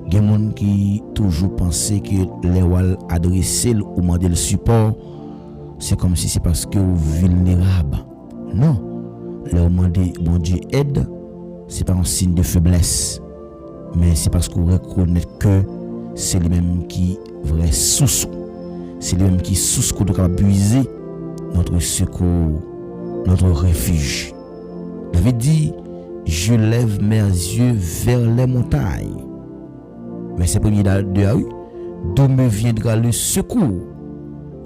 Il y a des gens qui toujours pensent que les wall adresser ou demander le support, c'est comme si c'est parce que vous êtes vulnérable. Non. Le moment de bon Dieu aide, ce n'est pas un signe de faiblesse. Mais c'est parce qu'on reconnaît que c'est lui-même qui est vrai sous. C'est lui-même qui est sous qu'on doit puiser notre secours, notre refuge. David dit, je lève mes yeux vers les montagnes. Mais c'est premier de la rue. D'où me viendra le secours?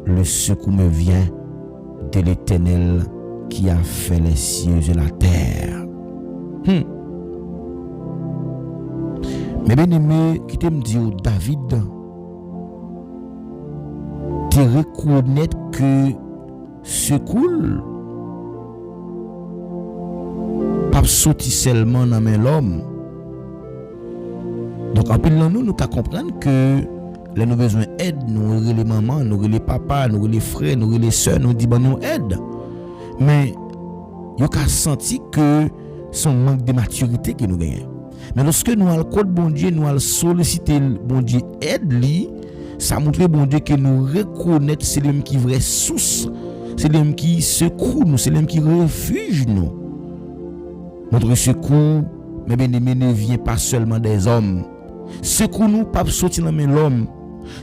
Le secours me vient de l'Éternel qui a fait les cieux et la terre. Mais bien aimé, qui te me dit David, tu reconnais que secours pas sorti seulement dans l'homme. Donc en plus nous comprenons que les nous besoin d'aide, nous les mamans, nous les papas, nous les frères, nous les sœurs, nous disons nous aide. Mais Yo ka senti que son manque de maturité que nous gagnons. Mais lorsque nous allons côté bon Dieu, nous allons solliciter bon Dieu aide lui, ça montre bon Dieu que nous reconnaître c'est lui qui vraie source, c'est lui qui secoue nous, c'est lui qui refuge nous. Notre secours, mes bien-aimés, ne vient pas seulement des hommes. Secours nous pas sortir dans l'homme.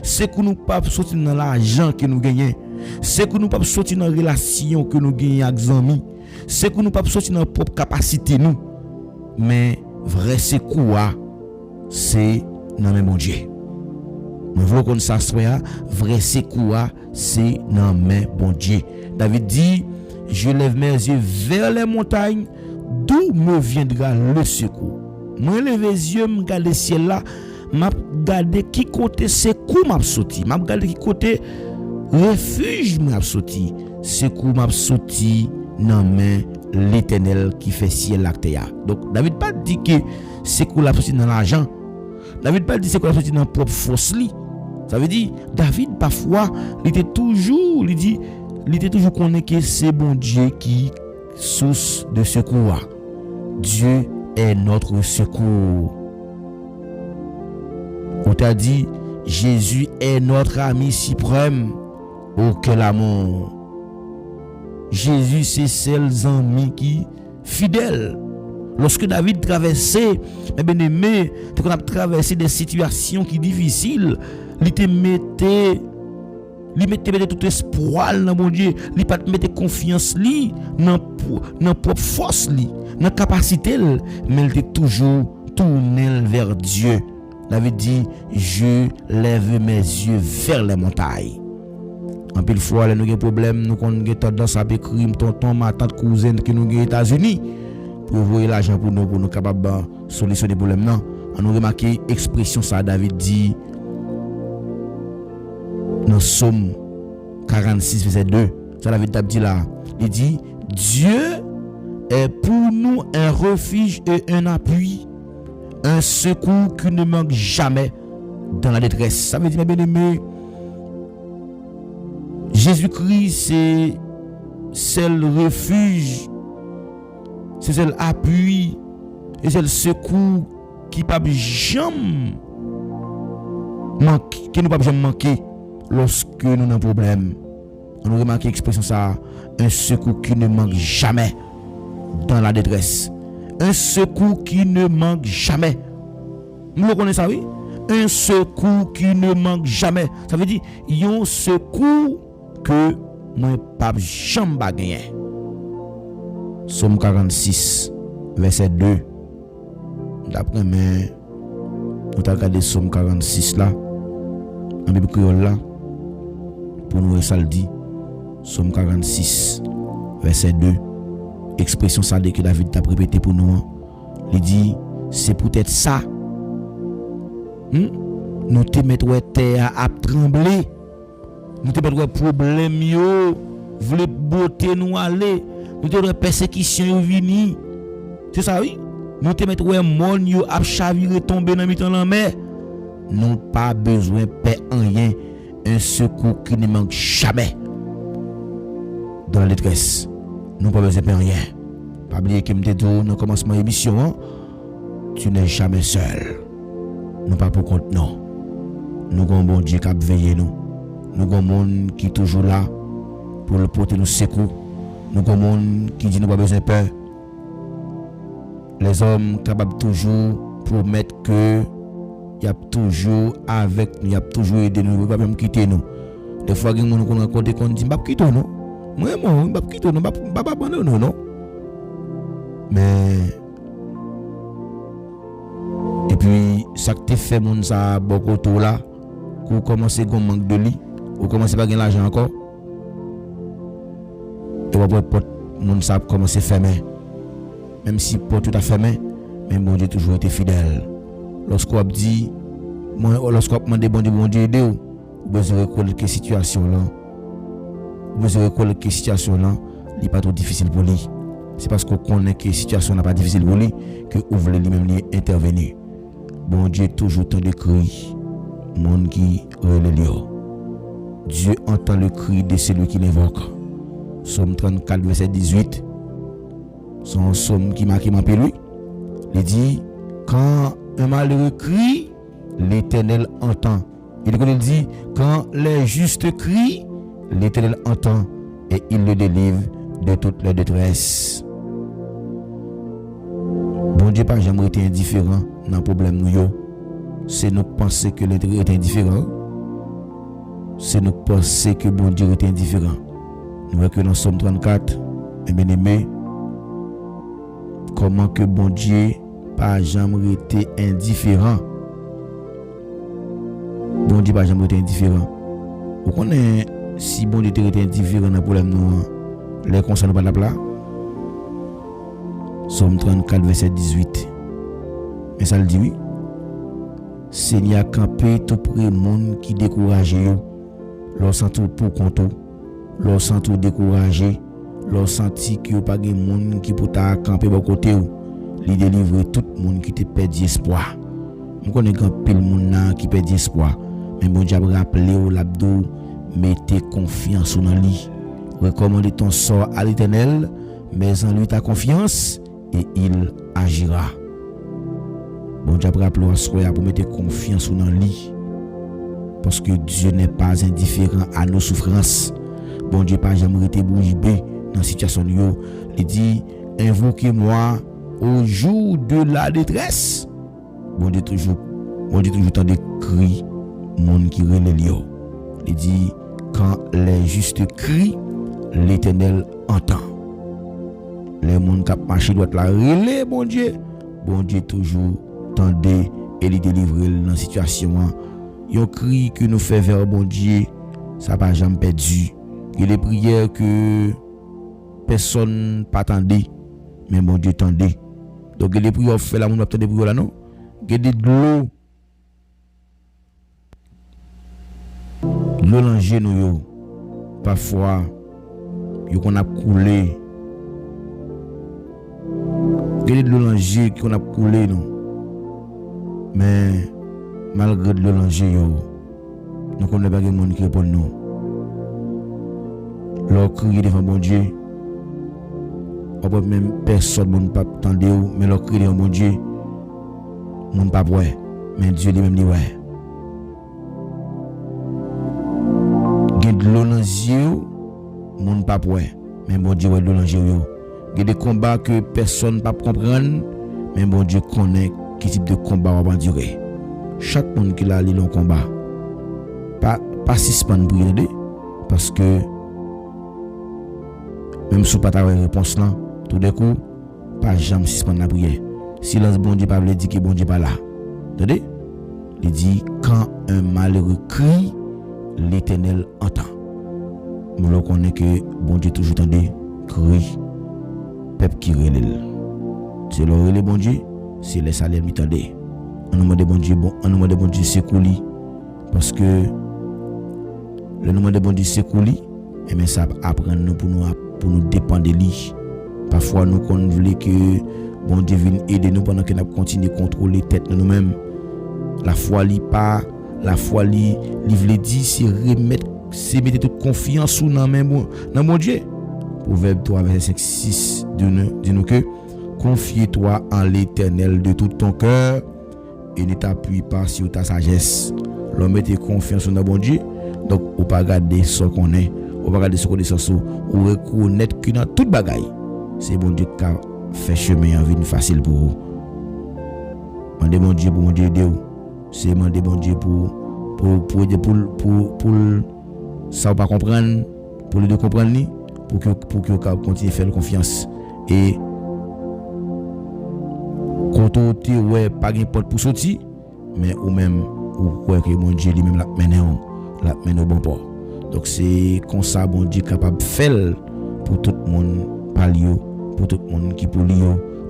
Secours nous pas sortir dans l'argent que nous gagnons. Secours nous pas sortir dans relation que nous gagnons avec les amis. Secours nous pas sortir dans propre capacité nous. Mais vrai secours c'est dans mes bon Dieu. Nous voulons qu'on s'assoie, vrai secours c'est dans mes bon Dieu. David dit, je lève mes yeux vers les montagnes, d'où me viendra le secours. Moi lève les yeux, me regarde le ciel là, m'a regarder qui côté secours m'a sorti, m'a regarder qui côté refuge m'a sorti. Secours m'a sorti dans main l'Éternel qui fait ciel la terre. Donc David pas dit que secours l'a sorti dans l'argent. David pas dit secours l'a sorti dans propre force li. Ça veut dire David parfois il était toujours connaît que c'est bon Dieu qui source de secours. Dieu est notre secours. On t'a dit Jésus est notre ami suprême. Oh quel amour. Jésus c'est seul ami qui fidèle. Lorsque David traversait, mes bien-aimés, quand on a traversé des situations qui difficiles, il mettait tout espoir dans mon Dieu, il pas mettait confiance li dans propre force li, dans capacité, mais il était toujours tourné vers Dieu. David dit, je lève mes yeux vers les montagnes. En pile fois, nous avons des problèmes, nous avons tendance à écrire tonton, ma tante, cousine qui nous aux États-Unis pour envoyer l'argent pour nous capables de solutionner les problèmes. Non, on a remarqué l'expression ça, David dit dans Somme 46, verset 2. Ça, David dit là, il dit, Dieu est pour nous un refuge et un appui, un secours qui ne manque jamais dans la détresse. Ça veut dire, mes bien-aimés, Jésus-Christ, c'est le refuge, c'est le appui, et c'est le secours qui ne peut jamais manquer lorsque nous avons un problème. On a remarqué l'expression ça, un secours qui ne manque jamais dans la détresse. Un secours qui ne manque jamais. Vous le connaissez ça, oui? Un secours qui ne manque jamais. Ça veut dire, il y a un secours que moi pas jamais gagner. Somme 46 verset 2. D'après moi nous avons regardé Somme 46 là en Bible créole là pour nous ça le dit. Somme 46 verset 2. Expression ça que David t'a répété pour nous. Il dit c'est peut-être ça. Nous te mettre terre à trembler. Nous te mettre problème yo, voulez beauté nous aller. Nous te persécution vini. C'est ça oui. Nous te mettre monde yo a chavirer tomber dans mi-temps la mer. Nous pas besoin paix rien, un secours qui ne manque jamais. Dans la détresse, nous pas besoin de rien. Pas oublier que me dit dans commencement émission, hein? Tu n'es jamais seul. Nous pas pour compte non. Nous avons un bon Dieu qui a veillé nous. Nous avons un monde qui est toujours là pour le porter nous secours. Nous avons un monde qui dit nous pas besoin de peur. Les hommes capables toujours promettre que il y a toujours avec nous, il y a toujours aidé nous, il va même quitter nous. Des fois il y a des gens qu'on rencontre qu'on dit pas quitter nous. Moi pas quitter nous, pas abandonner non. Mais et puis ça que tu fait mon ça beaucoup tout là, qu'on commence à manque de lit, ou commence pas gagner l'argent encore. Et après porte mon ça commence à fermer. Même si porte tout à fermé, mais bon Dieu toujours été fidèle. Lorsqu'on dit lorsqu'on demande bon Dieu aider vous besoin reconnaître que situation là. Vous besoin reconnaître que situation là, n'est pas trop difficile pour lui. C'est parce qu'on connaît que la situation n'est pas difficile pour lui que vous voulez lui-même intervenir. Bon Dieu toujours tant de cris, monde qui relève. Dieu entend le cri de celui qui l'invoque. Somme 34 verset 18. Son somme qui marque mon lui. Il dit, quand un malheureux crie, l'Éternel entend. Il dit, quand les justes crient, l'Éternel entend et il le délivre de toute leur détresse. Bon Dieu pas jamais été indifférent dans le problème nous. C'est nous penser que l'Éternel est indifférent. C'est nous penser que bon Dieu est indifférent. Nous voyons que dans Somme 34, bien aimé, comment que bon Dieu pas jamais été indifférent. Bon Dieu pas jamais été indifférent. Vous connaissez si bon Dieu était indifférent dans le problème nous, les concernés pas la plat. Somme 34 verset 18. Mais ça le dit oui. Seigneur campé tout près monde qui découragé yo. Leur senti pour compte, leur senti découragé, leur senti que pas de monde qui peut ta camper bon côté ou, li délivrer tout monde qui te perdu espoir. On connaît grand pile monde qui perdu espoir. Mais bon Dieu rappelé au l'abdo, mettez confiance dans lui. Recommandez ton sort à l'Éternel, mais en lui ta confiance et il agira. Bon Dieu rappelé au soir pour mettre confiance dans lui. Parce que Dieu n'est pas indifférent à nos souffrances. Bon Dieu pas jamais été bouche bée dans la situation yo. Il dit invoquez-moi au jour de la détresse. Bon Dieu toujours tant de cris monde qui relève yo. Il dit quand les justes crient, l'Éternel entend. Les monde qui marché doit la relève bon Dieu toujours tendait et les délivrer dans la situation. Yon cri que nous fait vers bon Dieu, ça pas jamais perdu. Il y a des prières que personne pas attendait, mais bon Dieu tendait. Donc il y a des prières fait la monde attend des prières là non. Il y a de l'eau dans genou yo. Parfois yo qu'on a coulé. Il y a de l'eau dans genou qu'on a coulé non. Mais malgré le danger, nous connaissons pas de monde qui répond nous. Leur cri devant bon Dieu, on peut même personne ne peut pas attendre, mais leur cri devant bon Dieu, on ne peut pas voir, mais Dieu lui-même dit ouais. Il y a de l'eau dans les yeux, on ne peut pas voir, mais bon Dieu voit de l'eau dans les yeux. Il y a des combats que personne ne peut comprendre, mais bon Dieu connaît quel type de combat on va endurer. Chaque monde qui a allé dans combat, pas suspendre pour aider, parce que même si vous n'avez pas de réponse là, tout d'un coup, pas jamais suspendre la prière. Silence bon Dieu pas veut dire que bon Dieu pas là. Attendez? Il dit quand un malheureux crie, l'Éternel entend. Nous connaissons que bon Dieu toujours tendait crie, peuple qui relève. C'est le relève bon Dieu, c'est les salaires qui tendent. En nom de bon Dieu, c'est couli. Parce que le nom de bon Dieu, c'est couli. Et bien ça apprend nous pour nous dépendre de lui. Parfois, nous voulons que bon Dieu vienne aider nous pendant que nous continuons à contrôler la tête de nous-mêmes. La foi, veut dire, c'est mettre toute confiance dans mon Dieu. Proverbe 3, verset 6, dit-nous que confie-toi en l'Éternel de tout ton cœur et ne t'appuie pas sur ta sagesse. L'homme mette confiance dans bon Dieu. Donc, on ne peut pas regarder ce qu'on est. On ne peut pas regarder ce qu'on est sans soi. On reconnaître que dans toute bagaille, c'est bon Dieu qui a fait chemin en vie facile pour vous. Mandez bon Dieu pour mon Dieu aider vous. C'est demander bon Dieu pour ça pas comprendre, pour le comprendre pour que continue à faire confiance. Et quand on dit ouais pas de porte pour sortir, mais ou même ou croire que mon Dieu lui-même la mène au bon port. Donc c'est comme ça bon Dieu capable de faire pour tout le monde parler, pour tout le monde qui pour lui,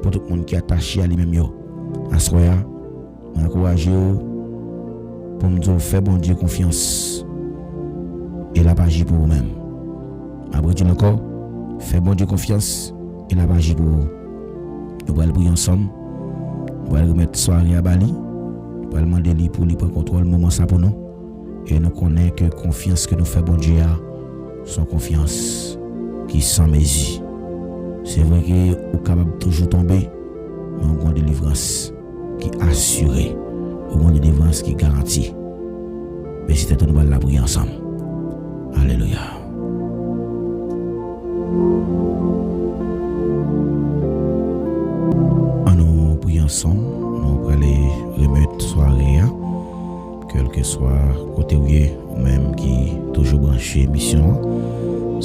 pour tout le monde qui est attaché à lui-même yo. Assoya, encourager pour me dire faire bon Dieu confiance et la agir pour vous-même. Après tout encore, faire bon Dieu confiance et la agir pour vous. Nous allons prier ensemble. Nous allons remettre soirée à Bali. Nous allons demander lui pour lui prendre contrôle moment ça pour nous. Et nous connaissons que confiance que nous faisons bon Dieu, son confiance qui sans mesure. C'est vrai que vous capable toujours tomber, mais on a une délivrance qui est assurée, on a une délivrance qui est garantie. Mais si nous allons la prier ensemble. Alléluia. Nous prions ensemble, nous allons aller remettre soirée, quel que soit côté ou même qui toujours branché émission,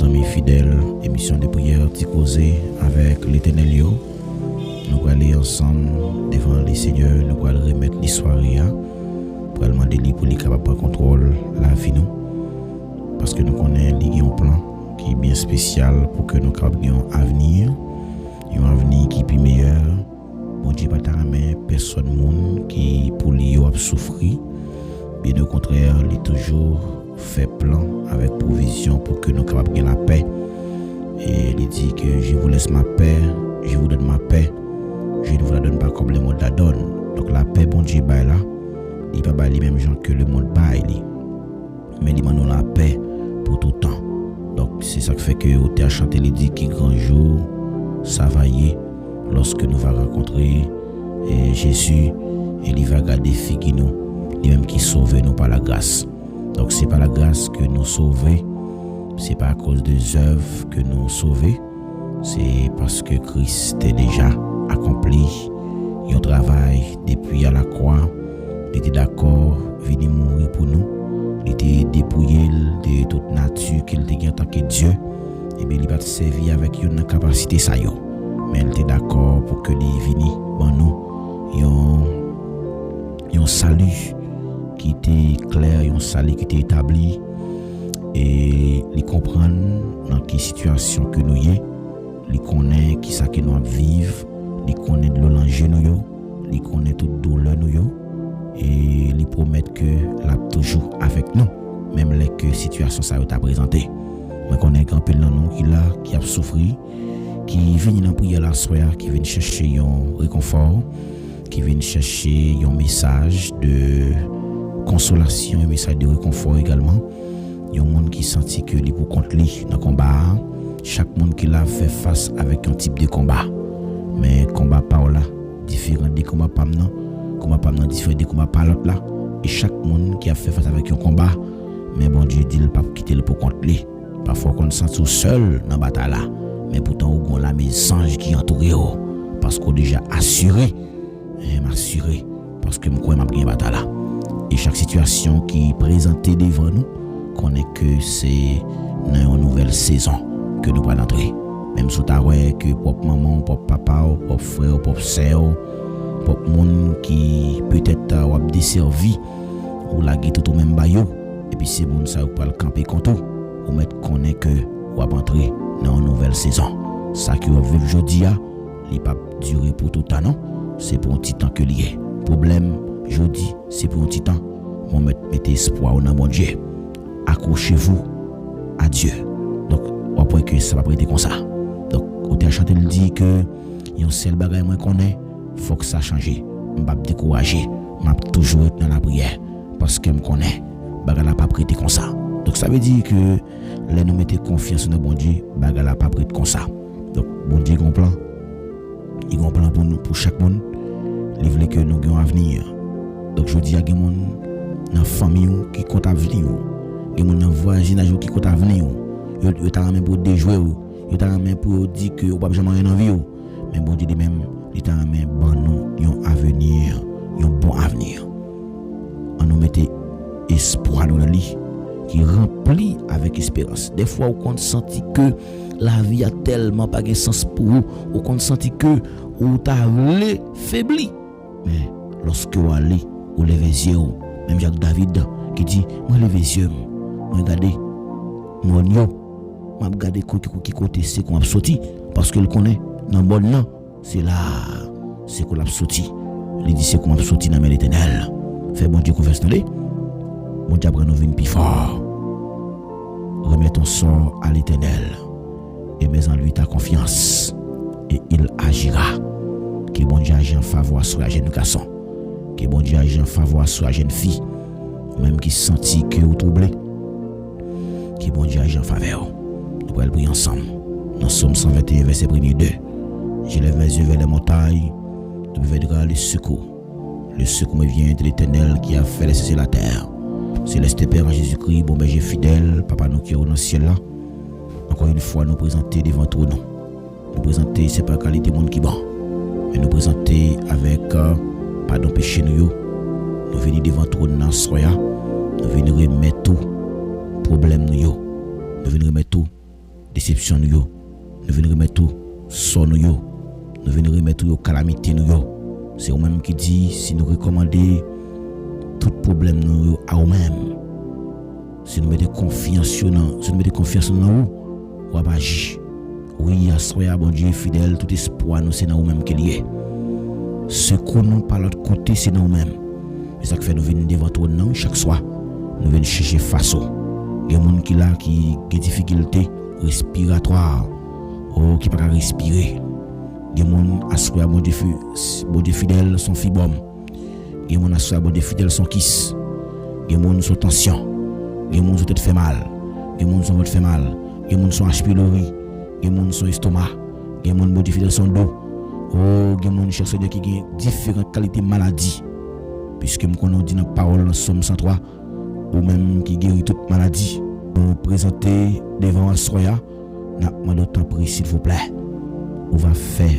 amis fidèles, émission de prière causée avec l'Éternel. Nous allons aller ensemble devant les seigneurs, nous allons remettre les soirées pour demander pour les capables de contrôle la vie nous, parce que nous connaissons un plan qui est bien spécial pour que nous capables un avenir qui est plus meilleur. Bon Dieu pas mais personne monde qui pour lui a souffrir, bien au contraire, il toujours fait plan avec provision pour que nous capables de la paix. Et il dit que je vous laisse ma paix, je vous donne ma paix, je ne vous la donne pas comme le monde la donne. Donc la paix, bon Dieu bail là, il pas les mêmes gens que le monde bail, mais il demande la paix pour tout temps. Donc c'est ça qui fait que au théâtre chanté il dit qu'il grand jour ça va y est lorsque nous va rencontrer Jésus et il va garder figure nous, lui même qui sauve nous par la grâce. Donc c'est par la grâce que nous sauvons, c'est pas à cause des œuvres que nous sauvons, c'est parce que Christ est déjà accompli un travail depuis à la croix. Il était d'accord, venir mourir pour nous. Il était dépouillé de toute nature qu'il était en tant que Dieu. Et bien il va servir avec une capacité ça yo. Mais il était d'accord pour que les vini bon nous un salut qui était clair, un salut qui était établi et les comprendre dans quelle situation que nous y, les connaît qui ça que nous vivre, les connaît de l'enjeu nous, les connaît toute douleur nous et les promettre que là toujours avec nous même les que situation ça t'a présenté. Mais connaît grand peu dans nous qui a souffert, qui vient dans prière la soirée, qui vient chercher un réconfort, qui vient chercher un message de consolation, un message de réconfort également. Il y a un monde qui sentit que lui pour contre lui dans le combat. Chaque monde qui l'a fait face avec un type de combat. Mais combat pas là, différent des combats pas maintenant, combat pas maintenant différent des combats pas l'autre là. Et chaque monde qui a fait face avec un combat, mais bon Dieu dit le pas quitter le pour contre lui. Parfois qu'on se sent tout seul dans la bataille là, mais pourtant on a la mes anges qui entourent parce qu'on déjà assuré, m'assuré parce que moi m'a gagné bataille là. Et chaque situation qui est présentée devant nous, connaît que c'est une nouvelle saison que nous allons entrer. Même si tu as que pop maman, pop papa, pop frère, pop sœur, pop monde qui peut-être a desservi ou la guette tout au même baillot, et puis c'est bon ça ou pas le camper contre ou mettre connaît que ou va entrer dans une nouvelle saison. Ça qui va vivre aujourd'hui, il pas durer pour tout le temps non, c'est pour un petit temps que lié. Problème aujourd'hui, c'est pour un petit temps. On mettez espoir dans mon Dieu. Accrochez-vous à Dieu. Donc, au point que ça va prêter comme ça. Donc, au théâtre chanté, il dit que il y a un seul bagage moi qu'on est, faut que ça change. Je ne vais pas décourager, je vais toujours être dans la prière parce que je connais, bagage n'a pas prêté comme ça. Donc, ça veut dire que là nous mettons confiance dans bon Dieu, bagage n'a pas prêté comme ça. Donc, bon Dieu il a un plan. Il a un plan pour nous, pour chaque monde. Il veut que nous ayons un avenir. Donc, je dis à des gens dans la famille qui compte à venir. Il y a des gens dans le voisinage qui compte à venir. Ils t'a même pour déjouer, ils t'a même pour dire que vous pas jamais rien en vie. Mais bon Dieu dit même, il t'a même bon nous un avenir, un bon avenir. On nous mettait espoir dans le lit qui rempli avec espérance. Des fois on senti que la vie a tellement pas de sens pour vous, on senti que vous t'avez faibli. Mais lorsque vous allez, vous levez les yeux, même Jacques David qui dit, moi levez les yeux, moi regardez, mon yo, moi regardez qui côté c'est qu'on a sorti, parce qu'il connaît, dans le bon nom, c'est là, c'est qu'on a sorti. Il dit c'est qu'on a sorti dans l'Éternel. Fait bon Dieu qu'on fait installer, bon Dieu après nous vient plus fort. Remets ton sort à l'Éternel et mets en lui ta confiance et il agira. Que bon Dieu agisse en faveur sur la jeune garçon, que bon Dieu agisse en faveur sur la jeune fille, même qui sentit que vous troublez, que bon Dieu agisse en faveur. Nous allons prier ensemble. Dans Somme 121, verset 1er 2. J'élève mes yeux vers les montagnes, d'où viendra le secours. Le secours me vient de l'Éternel qui a fait cesser la terre. Céleste Père en Jésus-Christ, bon berger fidèle, Papa nous qui est dans le ciel là. Encore une fois, nous présenter devant ton nom. Nous présenter, c'est pas qualité monde qui bon. Mais nous présenter avec pardon péché nous. Nous venons devant ton nom soya. Nous venons remettre tout problème nous. Nous venons remettre tout déception nous. Nous venons remettre tout son nous. Nous venons remettre tout calamité nous. C'est vous-même qui dit si nous recommandons tout problème nous à nous-mêmes. Si nous mettons confiance en nous, on va agir. Oui, soyez bon Dieu fidèle, tout espoir nous c'est dans nous-mêmes qu'il y est. Ce qu'on nous par l'autre côté c'est dans nous-mêmes. C'est ça que fait nous venir devant toi non chaque soir. Nous venons chercher façon. Il y a des gens qui là qui ont des difficultés respiratoires, qui ne peuvent pas respirer. Il y a des gens qui assoient bon Dieu fidèle son fibrome. Il y a des gens qui assoient bon Dieu fidèle son kiss. Il y a des gens qui sont tension. Il y a des gens qui ont tête fait mal. Il y a des gens qui ont fait mal. Il y a des gens qui sont H. pylori. Il y a des gens qui sont estomac. Il y a des gens qui ont fidèle son dos. Il y a des gens qui ont différentes qualités de maladies. Puisque nous dit dans la parole dans Somme 103, ou même qui guérit toute maladie, nous présenter devant Assoya, nous demandons temps pris s'il vous plaît. On va faire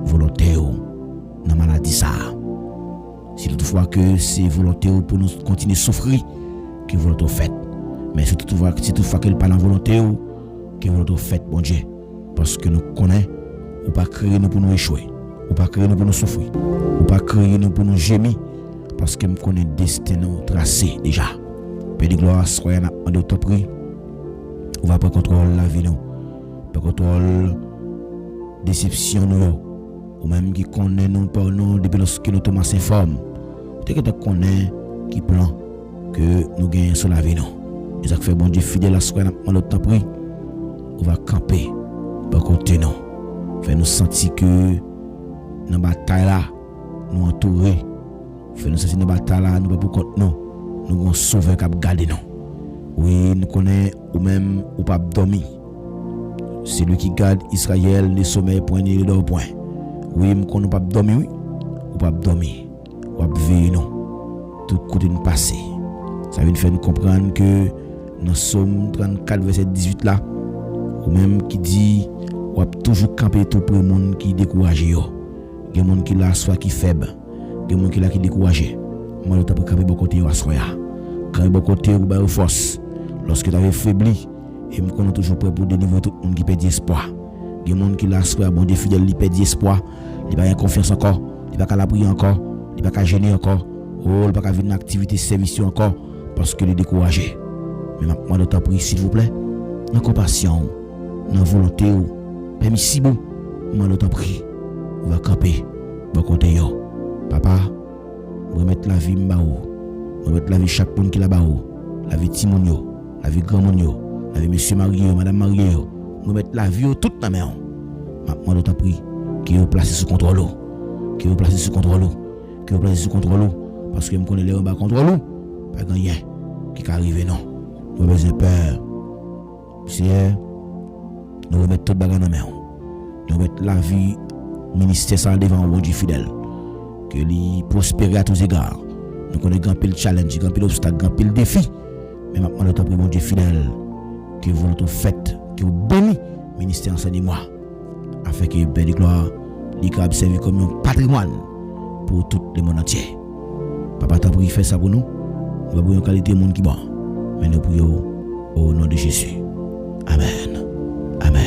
volonté dans la maladie ça. Si toutefois que c'est volonté pour nous continuer à souffrir, que volonté fait. Mais si toutefois qu'elle parle en volonté, que volonté fait, bon Dieu. Parce que nous connaissons, ou pas créer nous pour nous échouer, ou pas créer nous pour nous souffrir, ou pas créer nous pour nous gémir, parce que nous connaissons le destin tracé déjà. Père de gloire, soyez en de temps pris. On va prendre contrôle de la vie, nous. Prendre contrôle déception, nous. Ou même qui connaît nous par nous depuis lorsque nous sommes en forme. Peut-être que nous connaissons qui plan que nous gagnons sur la vie, nous. Et ça fait bon Dieu fidèle à soyez en de temps pris. On va camper par côté nous. Faire nous sentir que dans la bataille là, nous entourer. Faire nous sentir dans la bataille là, nous pas pour compte nous. Nous avons sauvé qui a gardé nous. Oui, nous connaissons ou même ou pas dormir. C'est lui qui garde Israël, les sommets poignés de point. Oui, nous connaissons pas dormir, oui. Ou pas dormir. Ou pas veiller nous. Tout côté nous passer. Ça vient faire nous comprendre que dans Somme 34 verset 18 là, ou même qui dit ou a toujours camper tout pour le monde qui découragé yo. Il y a des gens qui là soit qui faible. Il y a des gens qui là qui découragé. Moi, tu as camper bon côté à soya. Camper bon côté ou ba force. Lorsque tu as faibli, et me connais toujours prêt pour délivrer tout le monde qui perd espoir. Il y a des gens qui là soya bon Dieu fidèle, il perd espoir, il pas confiance encore, il pas la prier encore, il pas gêner encore. Oh, il pas venir une activité service encore parce que il est découragé. Mais moi, je t'en prie s'il vous plaît, dans compassion, dans volonté, permissible, moi, je t'en prie, on va camper bon côté yo. Papa, remettre la vie m'baou, remettre la vie chaque monde qui la baou, la vie Timon yo, la vie grand monde yo, la vie monsieur marié, madame marié yo, remettre la vie toute dans main. Moi je t'en prie, qui vous placez sous contrôle, qui vous placez sous contrôle, qui vous placez sous contrôle, parce que me connais les en bas contrôle, pas rien qui arrive non. Nous besoin peur. Seigneur, nous remettre toute bagarre dans main. Nous remettre la vie ministère ça devant bon Dieu fidèle. Que lui prospère à tous égards. Nous connaissons grand pile challenge, grand pile obstacle, grand pile défi. Mais maintenant nous t'en mon Dieu fidèle que vous notre faites, que vous bénissez ministère enseignement afin que belle gloire lui capable servir comme un patrimoine pour tout le monde entier. Papa t'a pris faire ça pour nous. Nous avons une qualité de monde qui bon. Mais nous prions au nom de Jésus. Amen. Amen.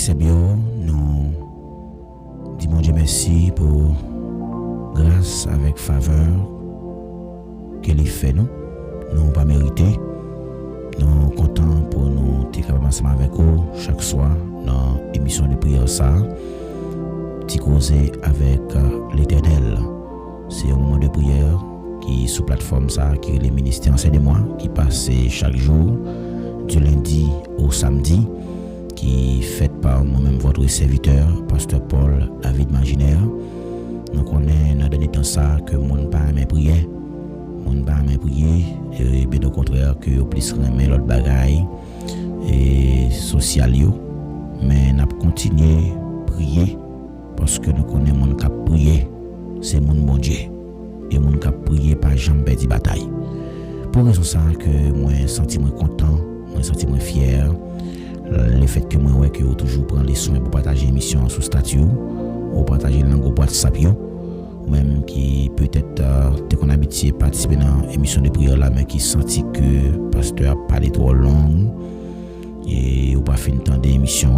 c'est bien, nous disons Dieu merci pour grâce avec faveur qu'il fait nous. Nous pas mérité. Nous contents pour nous être capables ensemble avec vous chaque soir dans l'émission de prière ça. Petit causer avec l'Éternel. C'est un moment de prière qui sous plateforme ça qui est le ministère enseignement qui passe chaque jour du lundi au samedi qui fait par moi-même votre serviteur pasteur Paul David Maginaire. Nous connaissons dans dernier temps ça que mon pas aimé prier, mon pas aimé prier et bien au contraire que plus remet l'autre bagaille et social yo, mais n'a continuer prier parce que nous connaissons mon cap prier, c'est mon bon Dieu et mon cap prier pas jamais perdre bataille. Pour raison ça que moi senti moi content, moi senti moi fier le fait que moi ouais que toujours prendre les soins pour partager l'émission sur statut ou partager le langue WhatsApp yo même qui peut-être qu'on habitué participer dans l'émission de prière là mais qui senti que pasteur a parlé trop long et ou pas fin temps d'émission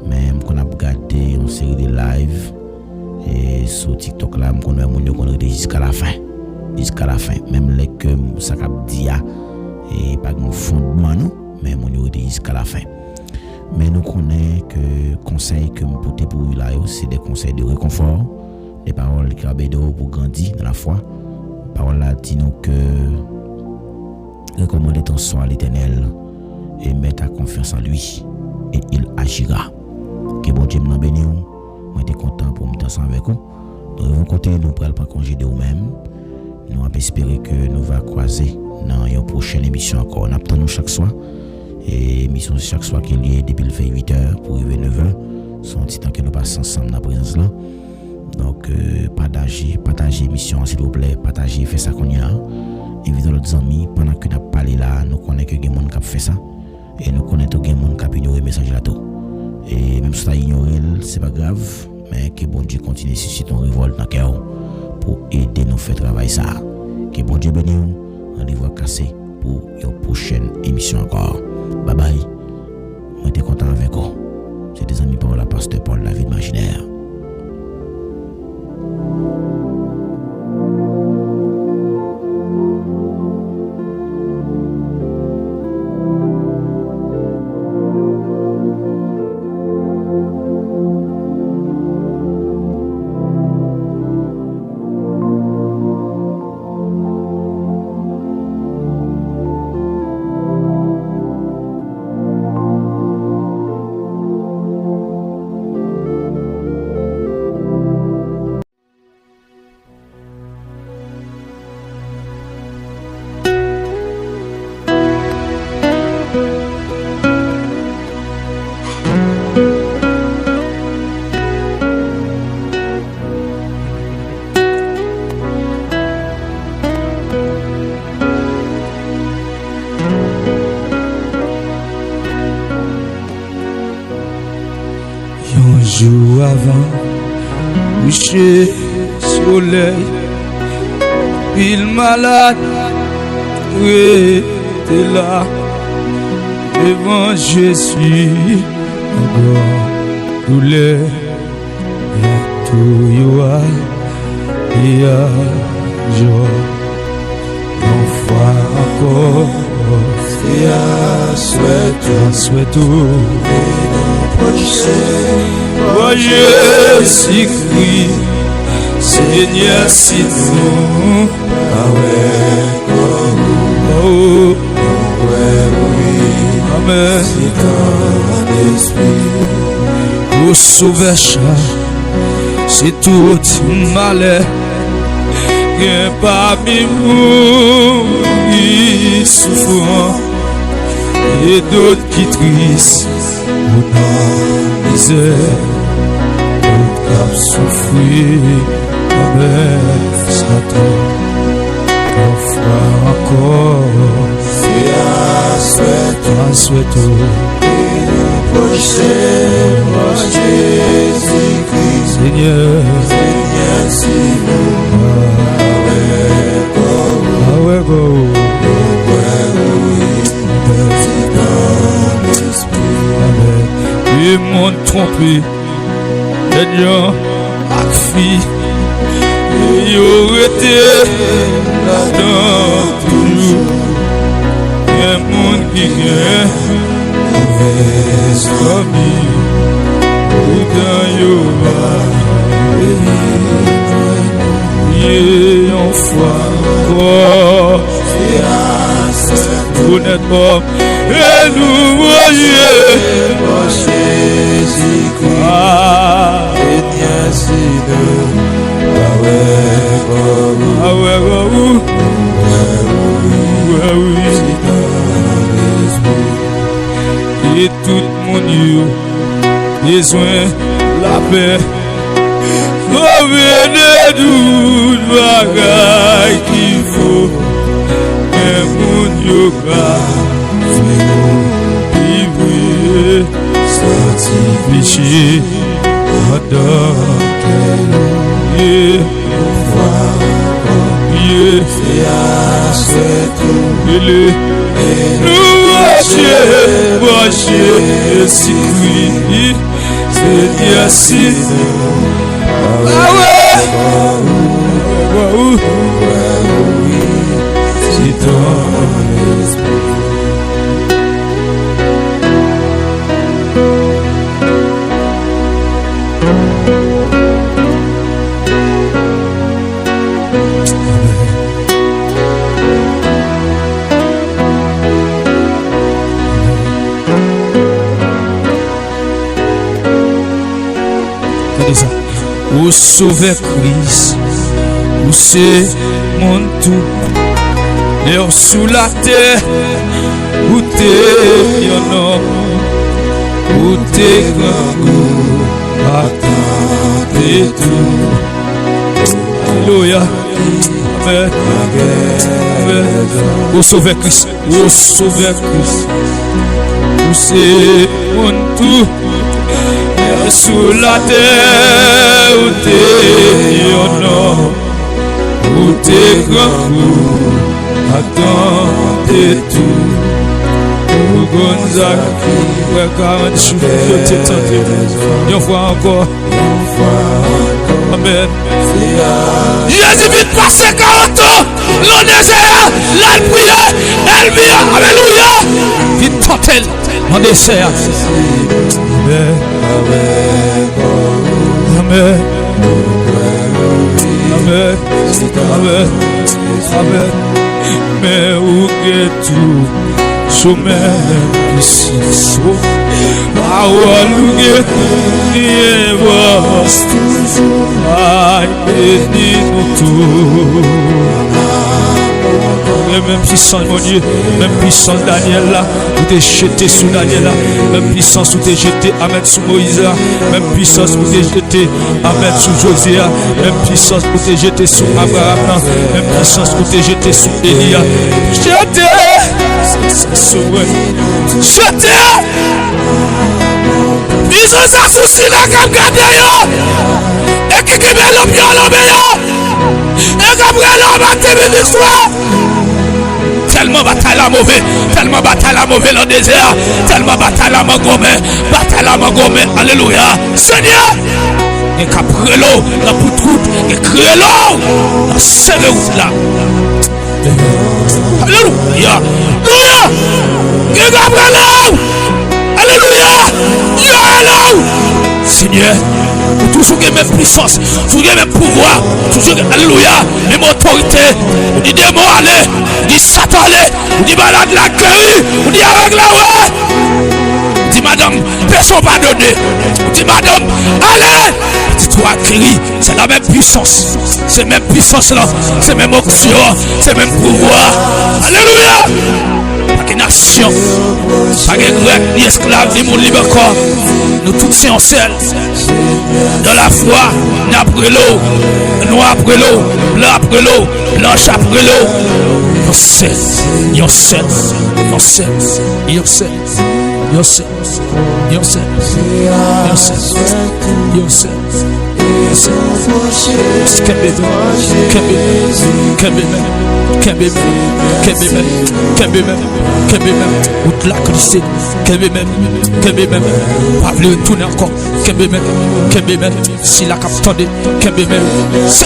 même qu'on a regardé une série de live et sur TikTok là qu'on a mon qu'on jusqu'à la fin même les que ça cap dit et pas grand fondement non mais mon jusqu'à la fin. Mais nous connaissons que conseils que nous portons pour vous là, c'est des conseils de réconfort, des paroles qui ont pour grandir dans la foi. Paroles là disent nous que recommander ton soin à l'Éternel et mettre ta confiance en lui et il agira. Que bon Dieu nous bénisse. Moi j'étais content pour me ensemble avec vous. Nous avons côté nous prenons pas congé de nous-mêmes. Nous avons espéré que nous va croiser dans une prochaine émission encore. On attend nous chaque soir. Et émission chaque soir qu'il y a depuis le fait 8h pour arriver 9h. C'est un petit temps que nous passons ensemble dans la présence là. Donc, partagez l'émission s'il vous plaît. Partagez, faites ça qu'on y a. Invitez d'autres amis. Pendant que nous parlons là, nous connaissons que il y a des gens qui fait ça. Et nous connaissons que il y a des gens qui ignorent le message là tout. Et même si ça ignore, c'est pas grave. Mais que bon Dieu continue à susciter ton révolte dans le cœur pour aider nous à faire travail ça. Que bon Dieu bénisse. Rendez-vous cassé pour une prochaine émission encore. Bye bye. Moi j'étais content avec vous. C'est des amis pour la pasteur Paul David Maginaire. Jour avant, coucher soleil, il malade, oui, t'es là, devant Jésus, encore douleur, et tout yoa, et à joie, une fois encore, c'est à souhait, oh Jésus-Christ, Seigneur, si nous, oh, amen, au sauveur, c'est tout malheur, que parmi nous, qui souffrent, et d'autres qui tristes. Mon misère, tout cap souffrir, avec Satan, ton frère encore, c'est à souhait, et nous prochain, moi Jésus-Christ, Seigneur, si nous, avec vous, et monde trompé, Seigneur, Akfi, il aurait été là-dedans toujours. Un monde qui gagne, mauvaise famille, dans Yoba, et en foi, oh, honnêtement, et nous voyons, Jésus-Christ, et bien si nous, et tout le monde a besoin la paix. Combien de doutes, bagailles qu'il faut, mais mon yoga, vivre, sortir, péché, adopter, c'est à ce tout, nous marcher, Jésus-Christ, Seigneur, si nous, ah ouais, c'est ton esprit. Ou sauver Christ, ou c'est mon tout, et sous la terre, où t'es un homme, où t'es grand goût, attends et tout. Alléluia, amen, amen. Ou sauver Christ, ou sauver Christ, où c'est mon tout. Sous la terre, où t'es homme, où t'es grand coup, attendez tout. Où Gonzague, ouais, 40 jours, je t'ai tenté. Une fois encore, amen. Jésus vite passer 40 ans, l'on désert, la prière, elle vient, alléluia. Vite tenter, l'on désert. Amen. Amen. Amen. Amen. Amen. Mais où est tout sommet ici sauf Awaluge Nievas Aïe béni nous tous. Le même puissance, mon Dieu, même puissance Daniel là, où t'es jeté sous Daniel là, même puissance où t'es jeté Amen sous Moïse là, même puissance où t'es jeté Amen sous Josué, même puissance où t'es jeté sous Abraham là, même puissance où t'es jeté sous Élia. Jeté, jeté, ils ont ça sous Sina comme gardien, et qui met l'homme bien l'homme, et Gabriel l'homme a tenu l'histoire. Tellement bataille à mauvais, tellement bataille à mauvais dans le désert, tellement bataille à Mangomé, alléluia. Seigneur, et qu'à l'eau, dans toute route, et créer l'eau, dans cette route là. Alléluia, alléluia, et Gabriel, alléluia, alléluia. Seigneur, toujours que même puissance, toujours que même pouvoir, toujours que alléluia, même autorité. On dit des mots aller, on dit Satan aller, on dit malade la guéri, on dit avec la ouais. On dit madame, personne pas donné. On dit madame, allez, dis-toi guéri, c'est la même puissance, c'est même puissance là, c'est même option, c'est même pouvoir. Alléluia. Pas de nation, pas de grec, ni esclave, ni mon libre corps. Nous tous sommes en selle. Dans la foi, nous après l'eau, noir après l'eau, blanc après l'eau, blanche après l'eau. Nous sommes en selle, en selle, en selle, en selle, en selle, en selle, en selle. Kembe même, ou la glissé, Kembe même, pas vouloir retourner encore, Kembe même, si la cap tendé, Kembe même, si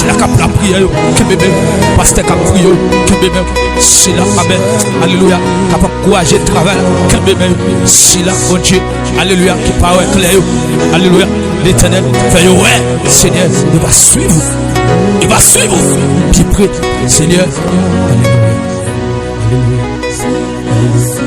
la cap la prière, Kembe même, pasteur cap prière, Kembe même, si la amen, alléluia, capable courager le travail, Kembe même, si la bon Dieu, alléluia, qui parle clair, alléluia, l'Éternel fait ouais, Seigneur, il va suivre. Il va suivre. Puis près, Seigneur. Alléluia. Alléluia. Alléluia.